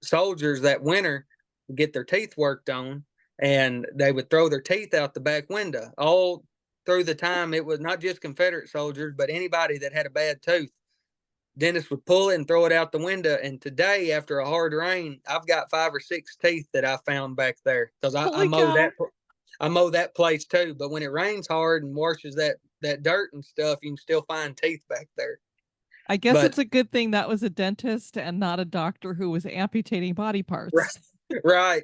soldiers that winter would get their teeth worked on, and they would throw their teeth out the back window. All through the time, it was not just Confederate soldiers, but anybody that had a bad tooth. Dentist would pull it and throw it out the window. And today, after a hard rain, I've got 5 or 6 teeth that I found back there, because I Holy mow cow. that place too. But when it rains hard and washes that dirt and stuff, you can still find teeth back there. I guess But it's a good thing that was a dentist and not a doctor who was amputating body parts. right.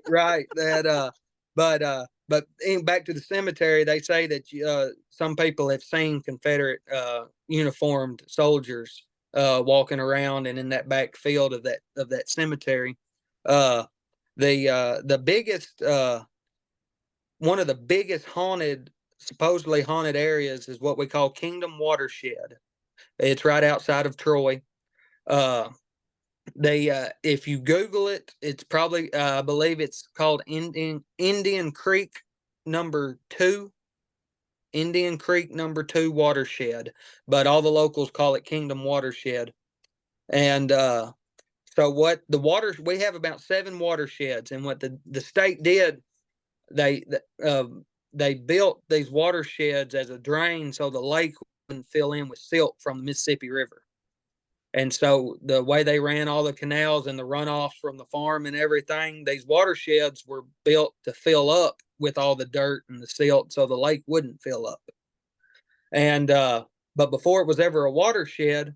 But back to the cemetery, they say that some people have seen Confederate uniformed soldiers walking around, and in that back field of that cemetery. Uh, the biggest one of the biggest supposedly haunted areas is what we call Kingdom Watershed. It's right outside of Troy. Uh, if you Google it, it's probably I believe it's called Indian Creek number 2, Indian Creek number 2 watershed, but all the locals call it Kingdom Watershed. And so what the water we have about 7 watersheds, and what the state did, they uh, they built these watersheds as a drain so the lake wouldn't fill in with silt from the Mississippi River. And so the way they ran all the canals and the runoffs from the farm and everything, these watersheds were built to fill up with all the dirt and the silt so the lake wouldn't fill up. And but before it was ever a watershed,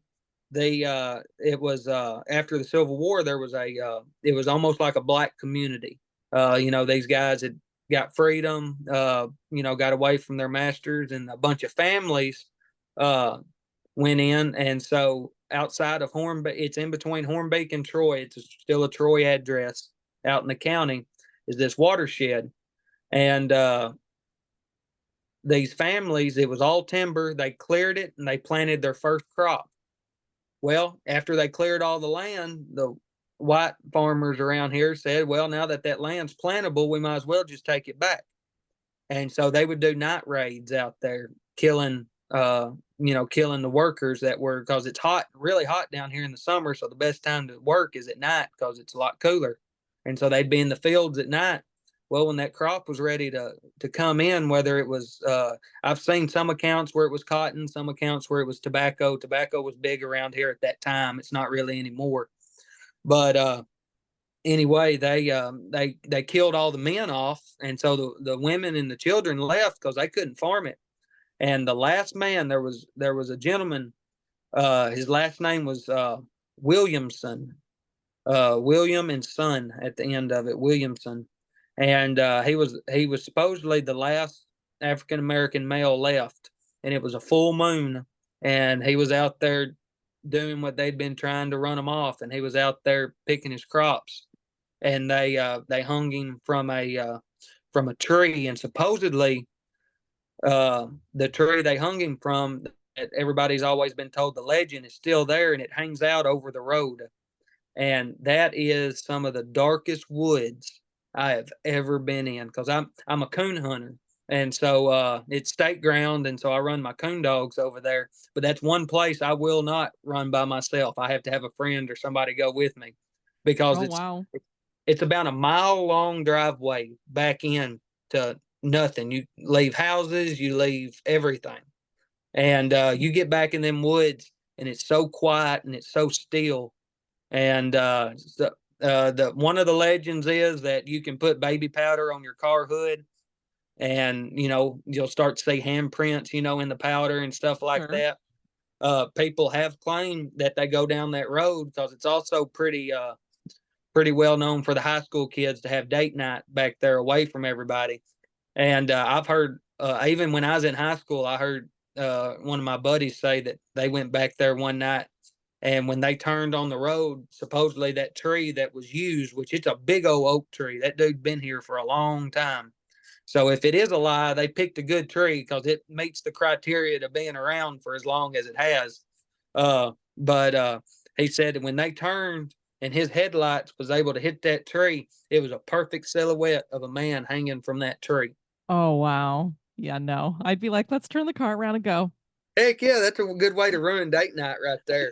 it was after the Civil War, there was it was almost like a black community. These guys had got freedom, got away from their masters, and a bunch of families went in. And so outside of it's in between Hornbeak and Troy. It's still a Troy address out in the county. Is this watershed, and these families, it was all timber. They cleared it and they planted their first crop. Well, after they cleared all the land, the white farmers around here said, well, now that land's plantable, we might as well just take it back. And so they would do night raids out there, killing killing the workers that were, because it's hot, really hot down here in the summer. So the best time to work is at night because it's a lot cooler. And so they'd be in the fields at night. Well, when that crop was ready to come in, whether it was, I've seen some accounts where it was cotton, some accounts where it was tobacco. Tobacco was big around here at that time. It's not really anymore. But anyway, they killed all the men off, and so the women and the children left because they couldn't farm it. And the last man, there was a gentleman. His last name was Williamson, William and Son at the end of it, Williamson, and he was supposedly the last African American male left, and it was a full moon, and he was out there doing what they'd been trying to run him off, and he was out there picking his crops, and they hung him from a tree, and supposedly the tree they hung him from, everybody's always been told the legend is still there, and it hangs out over the road. And that is some of the darkest woods I have ever been in, because I'm a coon hunter. And so it's state ground, and so I run my coon dogs over there. But that's one place I will not run by myself. I have to have a friend or somebody go with me, because Oh, it's wow. it's about a mile long driveway back in to nothing. You leave houses, you leave everything, and you get back in them woods, and it's so quiet and it's so still. And the one of the legends is that you can put baby powder on your car hood, and you'll start to see handprints, in the powder and stuff like Sure. that. People have claimed that they go down that road because it's also pretty well known for the high school kids to have date night back there away from everybody. And I've heard, even when I was in high school, I heard one of my buddies say that they went back there one night, and when they turned on the road, supposedly that tree that was used, which it's a big old oak tree, that dude's been here for a long time. So if it is a lie, they picked a good tree because it meets the criteria to being around for as long as it has. But he said that when they turned and his headlights was able to hit that tree, it was a perfect silhouette of a man hanging from that tree. Oh, wow. Yeah, no. I'd be like, let's turn the car around and go. Heck yeah, that's a good way to ruin date night right there.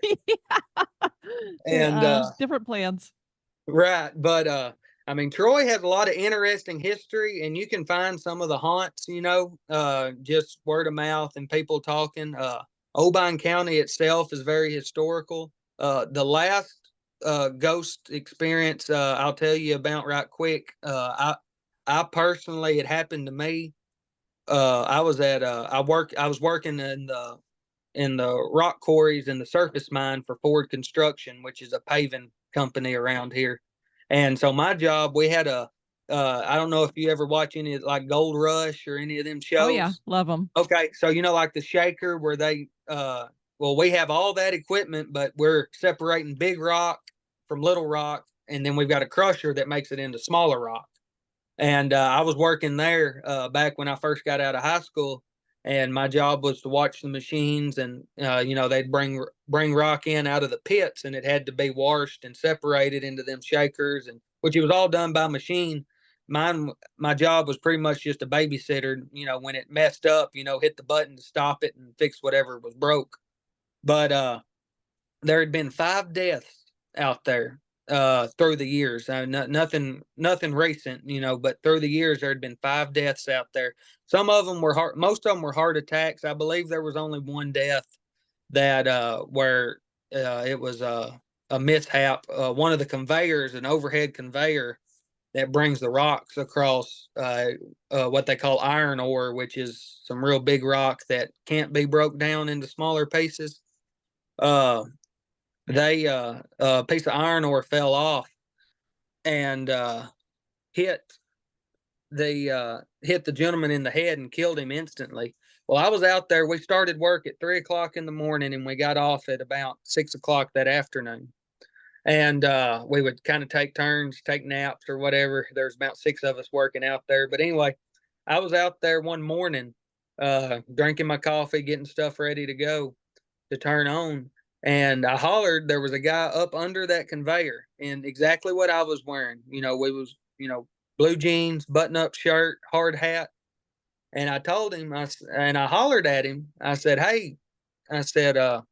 And Different plans. right, but I mean, Troy has a lot of interesting history, and you can find some of the haunts, just word of mouth and people talking. Obion County itself is very historical. The last ghost experience I'll tell you about right quick. I personally, it happened to me. I was working in the rock quarries in the surface mine for Ford Construction, which is a paving company around here. And so my job, we had I don't know if you ever watch any like Gold Rush or any of them Oh, yeah. shows. Love them. Okay, so like the shaker where well, we have all that equipment, but we're separating big rock from little rock, and then we've got a crusher that makes it into smaller rock. And I was working there back when I first got out of high school, and my job was to watch the machines, and they'd bring rock in out of the pits, and it had to be washed and separated into them shakers, and which it was all done by machine. My job was pretty much just a babysitter. When it messed up, hit the button to stop it and fix whatever was broke. But there had been 5 deaths out there through the years. Nothing recent, but through the years there had been 5 deaths out there. Some of them were heart, most of them were heart attacks. I believe there was only one death that where it was a mishap. One of the conveyors, an overhead conveyor that brings the rocks across what they call iron ore, which is some real big rock that can't be broke down into smaller pieces. Uh, they a piece of iron ore fell off and hit hit the gentleman in the head and killed him instantly. Well, I was out there. We started work at 3 o'clock in the morning, and we got off at about 6 o'clock that afternoon. And we would kind of take turns, take naps or whatever. There's about 6 of us working out there. But anyway, I was out there one morning, drinking my coffee, getting stuff ready to go to turn on. And I hollered, there was a guy up under that conveyor in exactly what I was wearing. We was, blue jeans, button up shirt, hard hat. And I told him, and I hollered at him. I said, "Hey, I said, go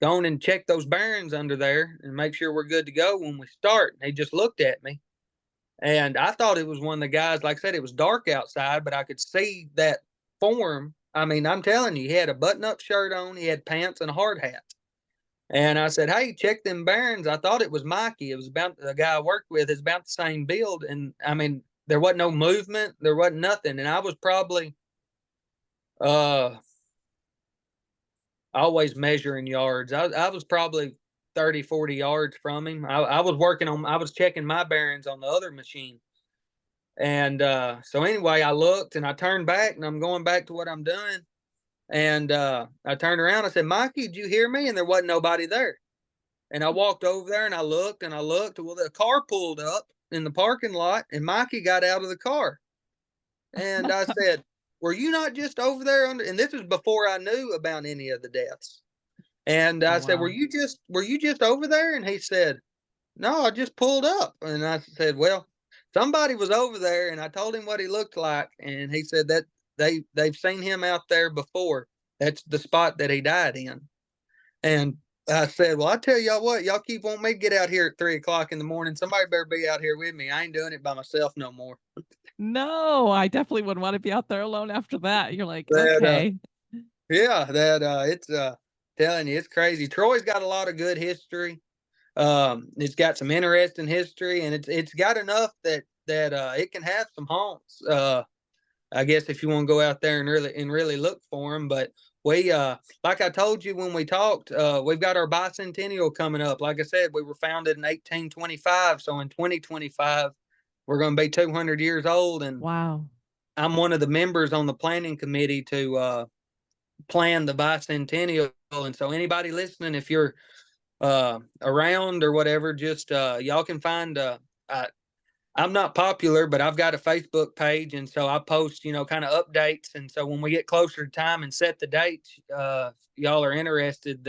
on and check those bearings under there and make sure we're good to go when we start. And he just looked at me. And I thought it was one of the guys. Like I said, it was dark outside, but I could see that form. I mean, I'm telling you, he had a button-up shirt on, he had pants and a hard hat. And I said, "Hey, check them bearings." I thought it was Mikey. It was about the guy I worked with. It's about the same build, and I mean, there wasn't no movement, there wasn't nothing. And I was probably uh always measuring yards. I was probably 30, 40 yards from him. I was working on. I was checking my bearings on the other machine. And so anyway, I looked and I turned back and I'm going back to what I'm doing. And I turned around. I said, "Mikey, did you hear me?" And there wasn't nobody there. And I walked over there and I looked and I looked. Well, the car pulled up in the parking lot and Mikey got out of the car. And I said, "Were you not just over there under?" And this was before I knew about any of the deaths. And Oh, I said, wow. were you just over there?" And he said, "No, I just pulled up." And I said, "Well, somebody was over there." And I told him what he looked like. And he said that they've seen him out there before. That's the spot that he died in. And I said, "Well, I tell y'all what, y'all keep wanting me to get out here at 3 o'clock in the morning. Somebody better be out here with me. I ain't doing it by myself no more." No, I definitely wouldn't want to be out there alone after that. You're like, That okay. yeah, that it's telling you, it's crazy. Troy's got a lot of good history. It's got some interesting history, and it's got enough that it can have some haunts. I guess if you want to go out there and really look for them. But we like I told you when we talked, we've got our bicentennial coming up. Like I said, we were founded in 1825, so in 2025 we're going to be 200 years old, and Wow. I'm one of the members on the planning committee to plan the bicentennial. And so anybody listening, if you're around or whatever, just y'all can find I, I'm not popular, but I've got a Facebook page, and so I post, kind of updates. And so when we get closer to time and set the dates, y'all are interested,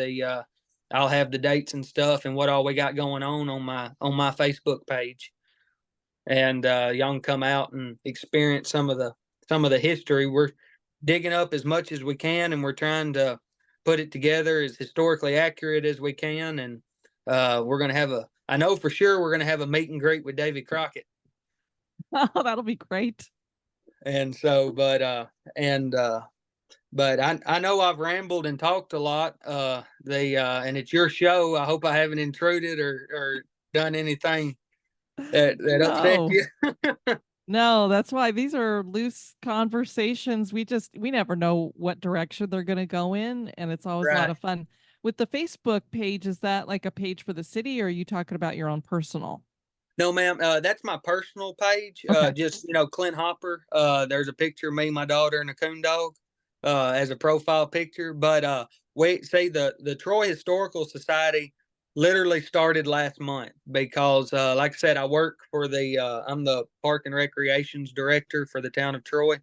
I'll have the dates and stuff and what all we got going on my Facebook page, and y'all can come out and experience some of the history. We're digging up as much as we can, and we're trying to put it together as historically accurate as we can. And we're gonna have I know for sure we're gonna have a meet and greet with Davy Crockett. Oh, that'll be great. And so, but I know I've rambled and talked a lot. And it's your show. I hope I haven't intruded or done anything that upset No. you. No, that's why these are loose conversations. We never know what direction they're going to go in, and it's always a lot Right. of fun. With the Facebook page, is that like a page for the city, or are you talking about your own personal? No, ma'am. That's my personal page. Okay. Just Clint Hopper. There's a picture of me, my daughter, and a coon dog as a profile picture. But wait, say the Troy Historical Society literally started last month because, like I said, I work for I'm the Park and Recreations Director for the town of Troy,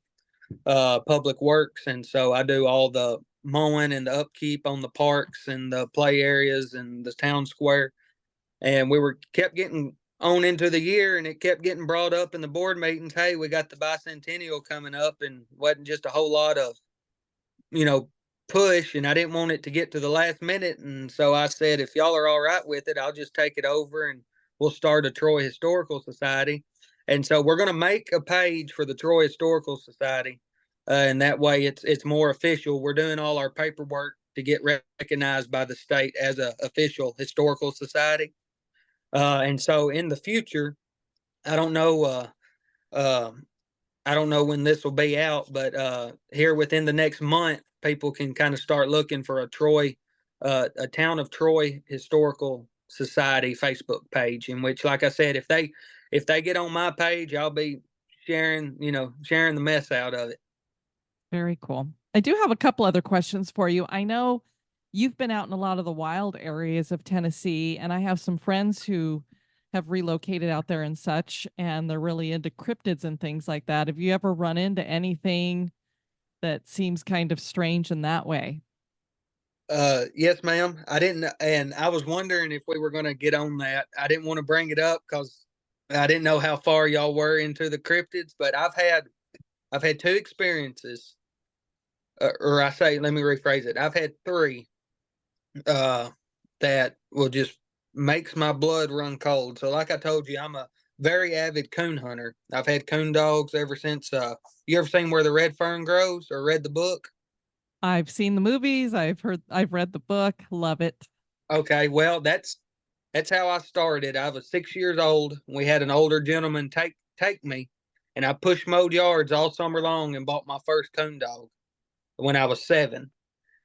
Public Works, and so I do all the mowing and the upkeep on the parks and the play areas and the town square. And we were kept getting on into the year, and it kept getting brought up in the board meetings. Hey, we got the bicentennial coming up, and wasn't just a whole lot of you know push, and I didn't want it to get to the last minute. And so I said, if y'all are all right with it, I'll just take it over and we'll start a Troy Historical Society. And so we're going to make a page for the Troy Historical Society, and that way it's more official. We're doing all our paperwork to get recognized by the state as a official historical society. And so in the future, I don't know, uh, I don't know when this will be out, but here within the next month, people can kind of start looking for a town of Troy historical society Facebook page. In which, like I said, if they get on my page, I'll be sharing the mess out of it. Very cool. I do have a couple other questions for you. I know you've been out in a lot of the wild areas of Tennessee, and I have some friends who have relocated out there and such, and they're really into cryptids and things like that. Have you ever run into anything that seems kind of strange in that way? Yes, ma'am. I didn't, and I was wondering if we were going to get on that. I didn't want to bring it up because I didn't know how far y'all were into the cryptids, but I've had two experiences, or let me rephrase it. I've had three uh, that will just makes my blood run cold. So, like I told you, I'm a very avid coon hunter. I've had coon dogs ever since. You ever seen Where the Red Fern Grows or read the book? I've seen the movies, I've read the book, love it. Okay, well, that's how I started. I was 6 years old. We had an older gentleman take me, and I pushed mowed yards all summer long and bought my first coon dog when I was 7.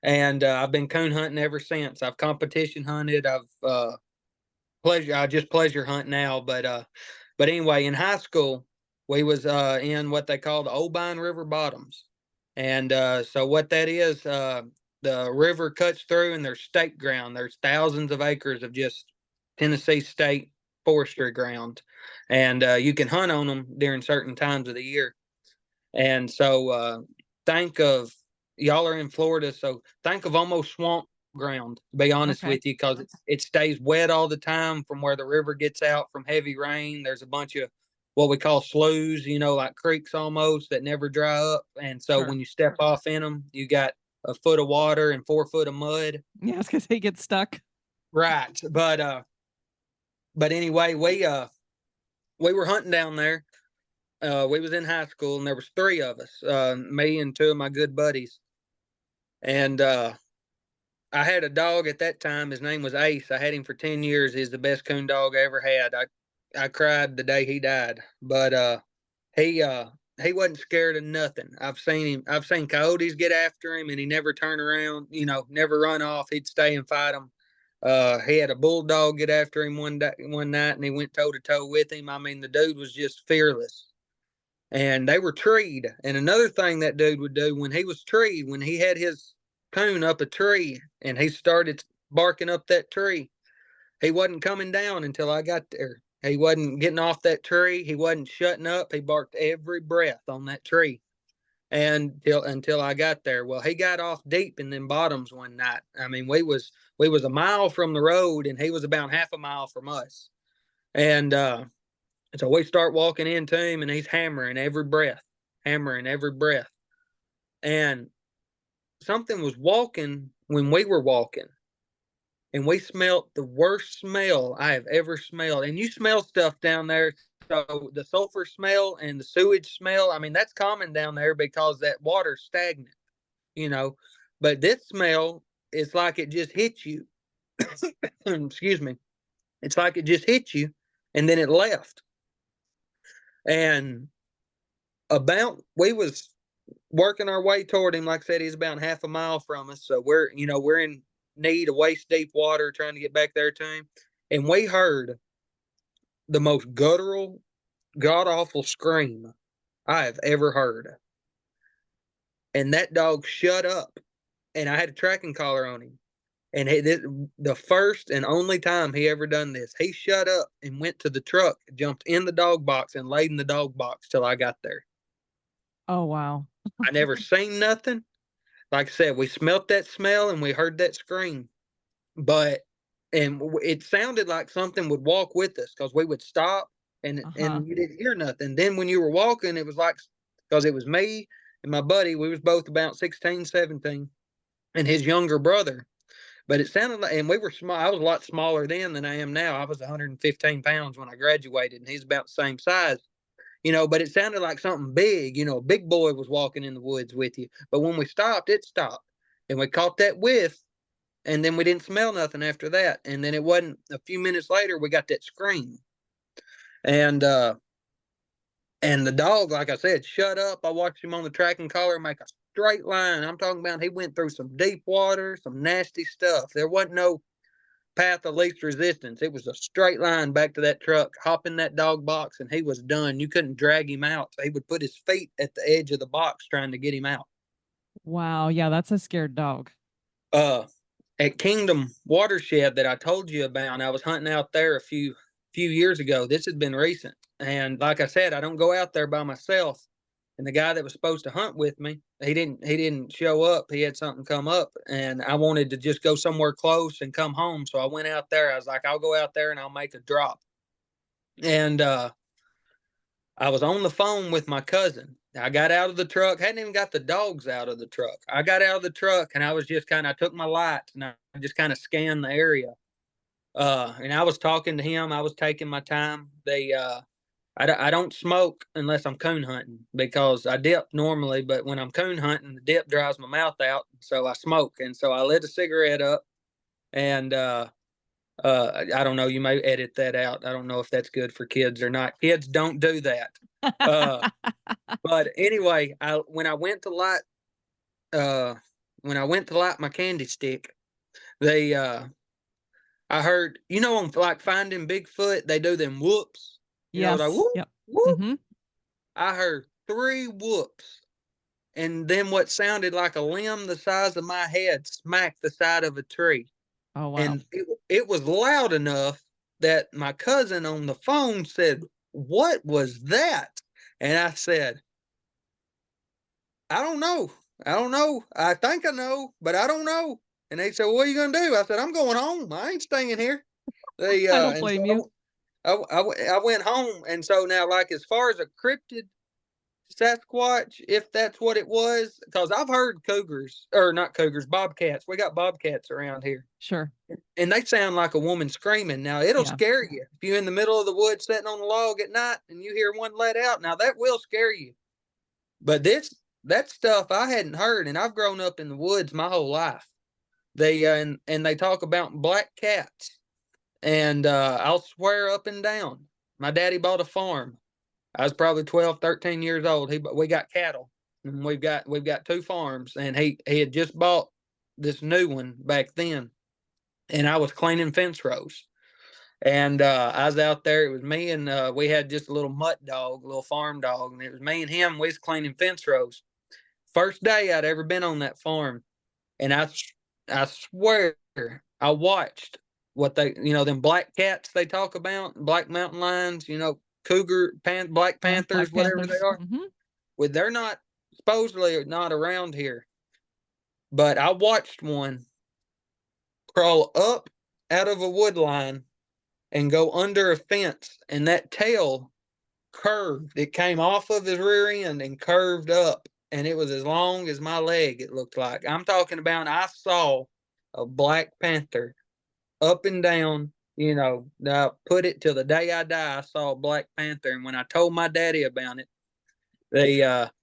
And I've been coon hunting ever since. I've competition hunted. I just pleasure hunt now. But anyway, in high school, we was in what they call the Oldbine River Bottoms, and so what that is, the river cuts through, and there's state ground. There's thousands of acres of just Tennessee state forestry ground, and you can hunt on them during certain times of the year. And so think of y'all are in Florida, so think of almost swamp ground, to be honest Okay, with you, because it stays wet all the time from where the river gets out from heavy rain. There's a bunch of what we call sloughs, like creeks almost that never dry up. And so sure. when you step off in them, you got a foot of water and 4 foot of mud. Yeah, I was gonna say get stuck. Right. But anyway, we were hunting down there. We was in high school, and there was 3 of us, me and 2 of my good buddies. And I had a dog at that time. His name was Ace. I had him for 10 years. He's the best coon dog I ever had. I cried the day he died. But he uh he wasn't scared of nothing. I've seen coyotes get after him, and he never turn around, never run off. He'd stay and fight them. He had a bulldog get after him one night, and he went toe to toe with him. I mean, the dude was just fearless. And they were treed. And another thing that dude would do when he was treed, when he had his coon up a tree and he started barking up that tree, he wasn't coming down until I got there. He wasn't getting off that tree. He wasn't shutting up. He barked every breath on that tree and until I got there. Well, he got off deep in them bottoms one night. I mean, we was a mile from the road, and he was about half a mile from us. And so we start walking into him, and he's hammering every breath, hammering every breath. And something was walking when we were walking, and we smelt the worst smell I have ever smelled. And you smell stuff down there. So the sulfur smell and the sewage smell, I mean, that's common down there because that water's stagnant, you know. But this smell, it's like it just hit you. Excuse me. It's like it just hit you, and then it left. And we was working our way toward him. Like I said, he's about half a mile from us. So we're in need of waist deep water trying to get back there to him. And we heard the most guttural, god awful scream I have ever heard. And that dog shut up. And I had a tracking collar on him. And the first and only time he ever done this, he shut up and went to the truck, jumped in the dog box, and laid in the dog box till I got there. Oh wow. I never seen nothing. Like I said, we smelt that smell and we heard that scream. But and it sounded like something would walk with us because we would stop Uh-huh. and you didn't hear nothing. Then when you were walking, it was like because it was me and my buddy. We was both about 16, 17, and his younger brother. But it sounded like, and we were small. I was a lot smaller then than I am now. I was 115 pounds when I graduated, and he's about the same size. But it sounded like something big. A big boy was walking in the woods with you. But when we stopped, it stopped, and we caught that whiff, and then we didn't smell nothing after that. And then it wasn't a few minutes later we got that scream, and and the dog, like I said, shut up. I watched him on the tracking collar make a straight line. I'm talking about he went through some deep water, some nasty stuff. There wasn't no path of least resistance. It was a straight line back to that truck, hop in that dog box, and he was done. You couldn't drag him out. So he would put his feet at the edge of the box trying to get him out. Wow, yeah, that's a scared dog. Uh, at Kingdom Watershed that I told you about, I was hunting out there a few years ago. This had been recent, and like I said, I don't go out there by myself. And the guy that was supposed to hunt with me, he didn't show up. He had something come up, and I wanted to just go somewhere close and come home. So I went out there. I was like, I'll go out there and I'll make a drop. And I was on the phone with my cousin, I got out of the truck, hadn't even got the dogs out of the truck. I got out of the truck and I was just kind of, I took my lights and I just kind of scanned the area. And I was talking to him. I was taking my time. I don't smoke unless I'm coon hunting because I dip normally, but when I'm coon hunting, the dip dries my mouth out. So I smoke. And so I lit a cigarette up and, I don't know, you may edit that out. I don't know if that's good for kids or not. Kids don't do that. Uh, but anyway, uh, when I went to light my candy stick, they, I heard, on like Finding Bigfoot, they do them whoops. Like Yes. whoop, Yep. whoop. Hmm. I heard 3 whoops, and then what sounded like a limb the size of my head smacked the side of a tree. Oh, wow. And it was loud enough that my cousin on the phone said, "What was that?" And I said, "I don't know. I don't know. I think I know, but I don't know." And they said, "What are you gonna do?" I said, "I'm going home. I ain't staying here." They I don't and blame so you. I went home, and so now, like, as far as a cryptid Sasquatch, if that's what it was, because I've heard cougars, or not cougars, bobcats. We got bobcats around here, Sure. and they sound like a woman screaming. Now it'll Yeah. scare you if you're in the middle of the woods sitting on a log at night and you hear one let out. Now that will scare you. But that stuff I hadn't heard, and I've grown up in the woods my whole life. They and they talk about black cats, and I'll swear up and down. My daddy bought a farm. I was probably 12, 13 years old. We got cattle, and we've got 2 farms, and he had just bought this new one back then, and I was cleaning fence rows. And I was out there. It was me and we had just a little mutt dog, a little farm dog, and it was me and him. We was cleaning fence rows. First day I'd ever been on that farm, and I swear I watched what them black cats they talk about, black mountain lions, black Yeah. panthers, Black whatever they Panthers. are. Hmm. Well, they're not supposedly not around here, but I watched one crawl up out of a wood line and go under a fence, and that tail curved. It came off of his rear end and curved up, and it was as long as my leg, it looked like. I'm talking about I saw a black panther up and down, I put it till the day I die, I saw a black panther. And when I told my daddy about it,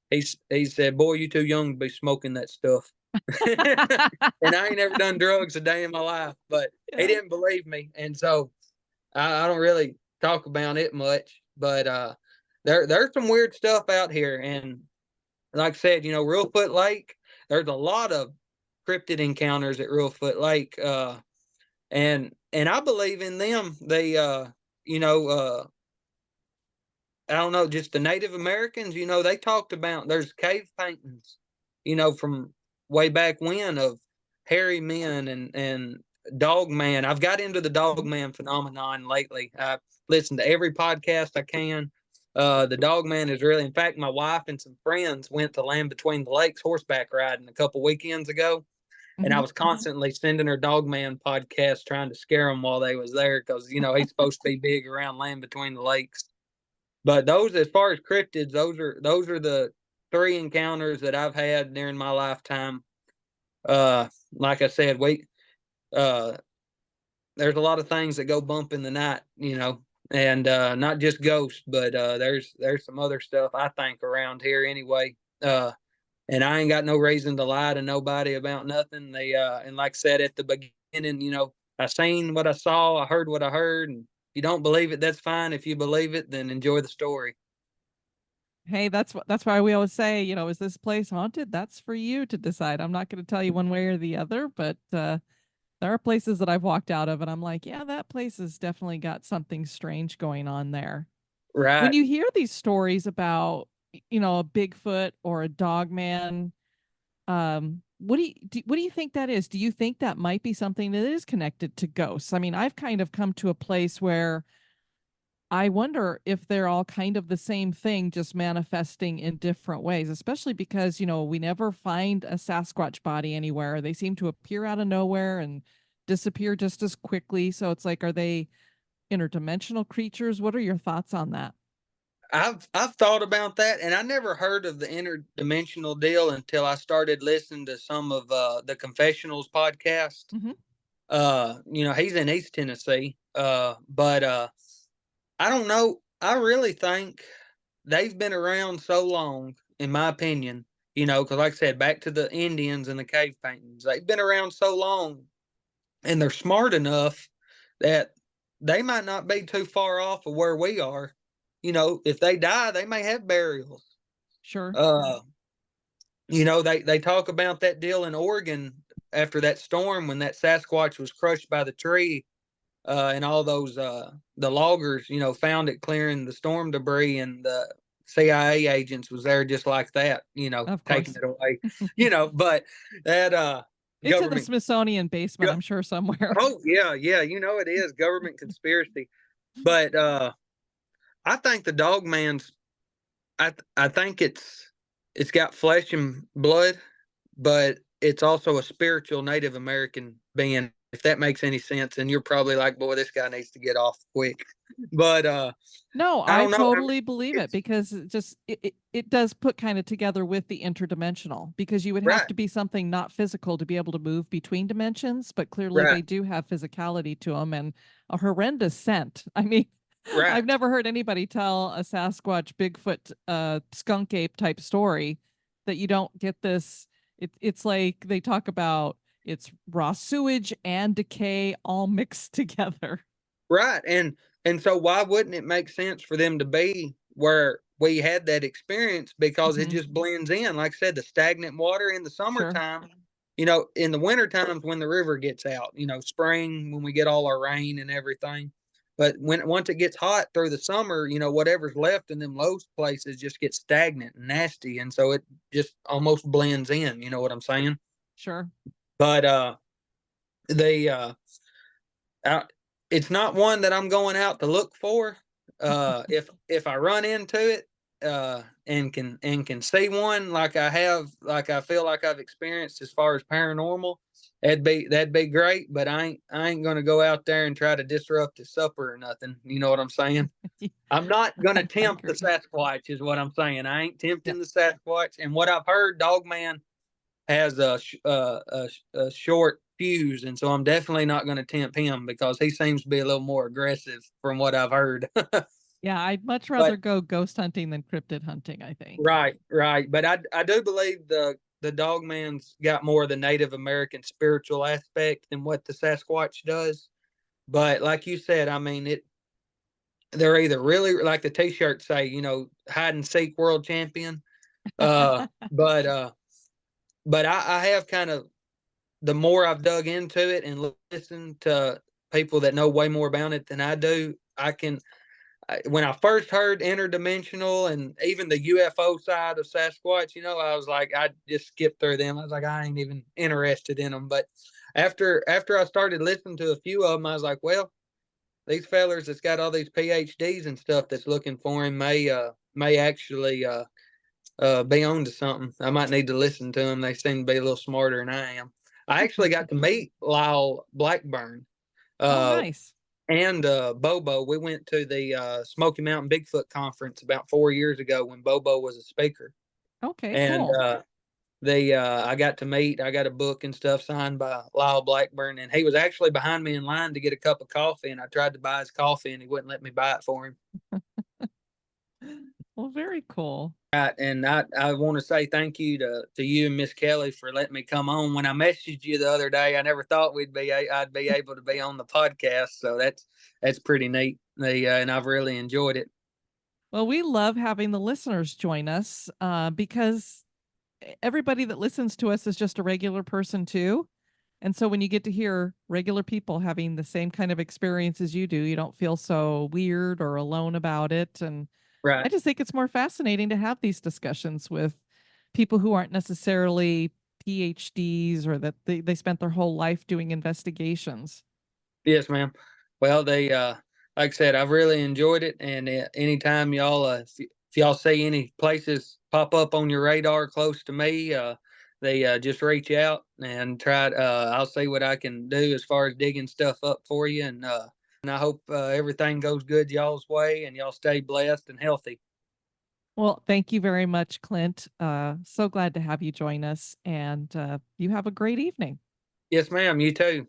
he said, "Boy, you too young to be smoking that stuff." And I ain't never done drugs a day in my life, but he Yeah. didn't believe me. And so I don't really talk about it much, but there's some weird stuff out here. And like I said, Reelfoot Lake, there's a lot of cryptid encounters at Reelfoot Lake. And I believe in them. You know, uh, I don't know, just the Native Americans, they talked about there's cave paintings, from way back when of hairy men and dog man. I've got into the dog Mhm. man phenomenon lately. I listen to every podcast I can. The dog man is really, in fact, my wife and some friends went to Land Between the Lakes horseback riding a couple weekends ago, and I Mhm. was constantly sending her Dog Man podcast trying to scare them while they was there because he's supposed to be big around Land Between the Lakes. But those, as far as cryptids, those are the 3 encounters that I've had during my lifetime. Like I said, uh, there's a lot of things that go bump in the night, and not just ghosts, but there's some other stuff I think around here anyway. And I ain't got no reason to lie to nobody about nothing. And like I said at the beginning, I seen what I saw, I heard what I heard, and if you don't believe it, that's fine. If you believe it, then enjoy the story. Hey, that's why we always say, is this place haunted? That's for you to decide. I'm not going to tell you one way or the other, but there are places that I've walked out of and I'm like, yeah, that place has definitely got something strange going on there. When Right. you hear these stories about, a Bigfoot or a dog man, what do you think that is? Do you think that might be something that is connected to ghosts? I mean, I've kind of come to a place where I wonder if they're all kind of the same thing, just manifesting in different ways, especially because, we never find a Sasquatch body anywhere. They seem to appear out of nowhere and disappear just as quickly. So it's like, are they interdimensional creatures? What are your thoughts on that? I've thought about that, and I never heard of the interdimensional deal until I started listening to some of the Confessionals podcast. Mhm. He's in East Tennessee, but I don't know. I really think they've been around so long, in my opinion. Because like I said, back to the Indians and the cave paintings, they've been around so long, and they're smart enough that they might not be too far off of where we are. If they die, they may have burials. Sure. Uh, they talk about that deal in Oregon after that storm when that Sasquatch was crushed by the tree, and all those the loggers, found it clearing the storm debris, and the CIA agents was there just like that, Of taking course. it away. But that It's in the government. Smithsonian basement, I'm sure somewhere. Oh yeah, yeah, it is government conspiracy. But I think the dog man's I think it's got flesh and blood, but it's also a spiritual Native American being, if that makes any sense. And you're probably like, boy, this guy needs to get off quick. But No, I I don't know. I mean, totally believe it it's because it does put kind of together with the interdimensional because you would have right, to be something not physical to be able to move between dimensions, but clearly right, they do have physicality to them and a horrendous scent. I mean, I've right, never heard anybody tell a Sasquatch, Bigfoot, skunk ape type story that you don't get this. It's like they talk about it's raw sewage and decay all mixed together. right. And so why wouldn't it make sense for them to be where we had that experience, because it Hmm. just blends in. Like I said, the stagnant water in the Sure. summertime, in the winter times when the river gets out, spring when we get all our rain and everything. But once it gets hot through the summer, whatever's left in them low places just gets stagnant and nasty, and so it just almost blends in. You know what I'm saying? Sure. But they I, it's not one that I'm going out to look for. If I run into it, and can see one like I have, like I feel like I've experienced as far as paranormal, that'd be great. But I ain't gonna go out there and try to disrupt the supper or nothing. You know what I'm saying? I'm not gonna I tempt the agree. Sasquatch, is what I'm saying. I ain't Yeah. tempting the Sasquatch. And what I've heard, Dogman has a short fuse, and so I'm definitely not going to tempt him because he seems to be a little more aggressive from what I've heard. Yeah, I'd much rather But go ghost hunting than cryptid hunting, I think. right, right. But I do believe the dog man's got more of the Native American spiritual aspect than what the Sasquatch does. But like you said, I mean, they're either really, like the T-shirts say, hide and seek world champion. Uh, but I have kind of, the more I've dug into it and listened to people that know way more about it than I do, when I first heard interdimensional and even the UFO side of Sasquatch, I was like, I just skipped through them. I was like, I ain't even interested in them. But after I started listening to a few of them, I was like, well, these fellers that's got all these PhDs and stuff that's looking for him may actually be on to something. I might need to listen to them. They seem to be a little smarter than I am. I actually got to meet Lyle Blackburn Oh, uh, nice. and Bobo. We went to the Smoky Mountain Bigfoot conference about 4 years ago when Bobo was a speaker, Okay, and cool. I got to meet. I got a book and stuff signed by Lyle Blackburn, and he was actually behind me in line to get a cup of coffee, and I tried to buy his coffee, and he wouldn't let me buy it for him. Well, very cool. Right, and I want to say thank you to you and Miss Kelly for letting me come on. When I messaged you the other day, I never thought I'd be able to be on the podcast, so that's pretty neat. And I've really enjoyed it. Well, we love having the listeners join us because everybody that listens to us is just a regular person too. And so when you get to hear regular people having the same kind of experience as you do, you don't feel so weird or alone about it. And I Right. just think it's more fascinating to have these discussions with people who aren't necessarily PhDs or that they spent their whole life doing investigations. Yes, ma'am. Well, like I said, I've really enjoyed it, and anytime y'all, if y'all see any places pop up on your radar close to me, they just reach out and try. I'll see what I can do as far as digging stuff up for you, and I hope everything goes good y'all's way, and y'all stay blessed and healthy. Well, thank you very much, Clint. So glad to have you join us, and you have a great evening. Yes, ma'am. You too.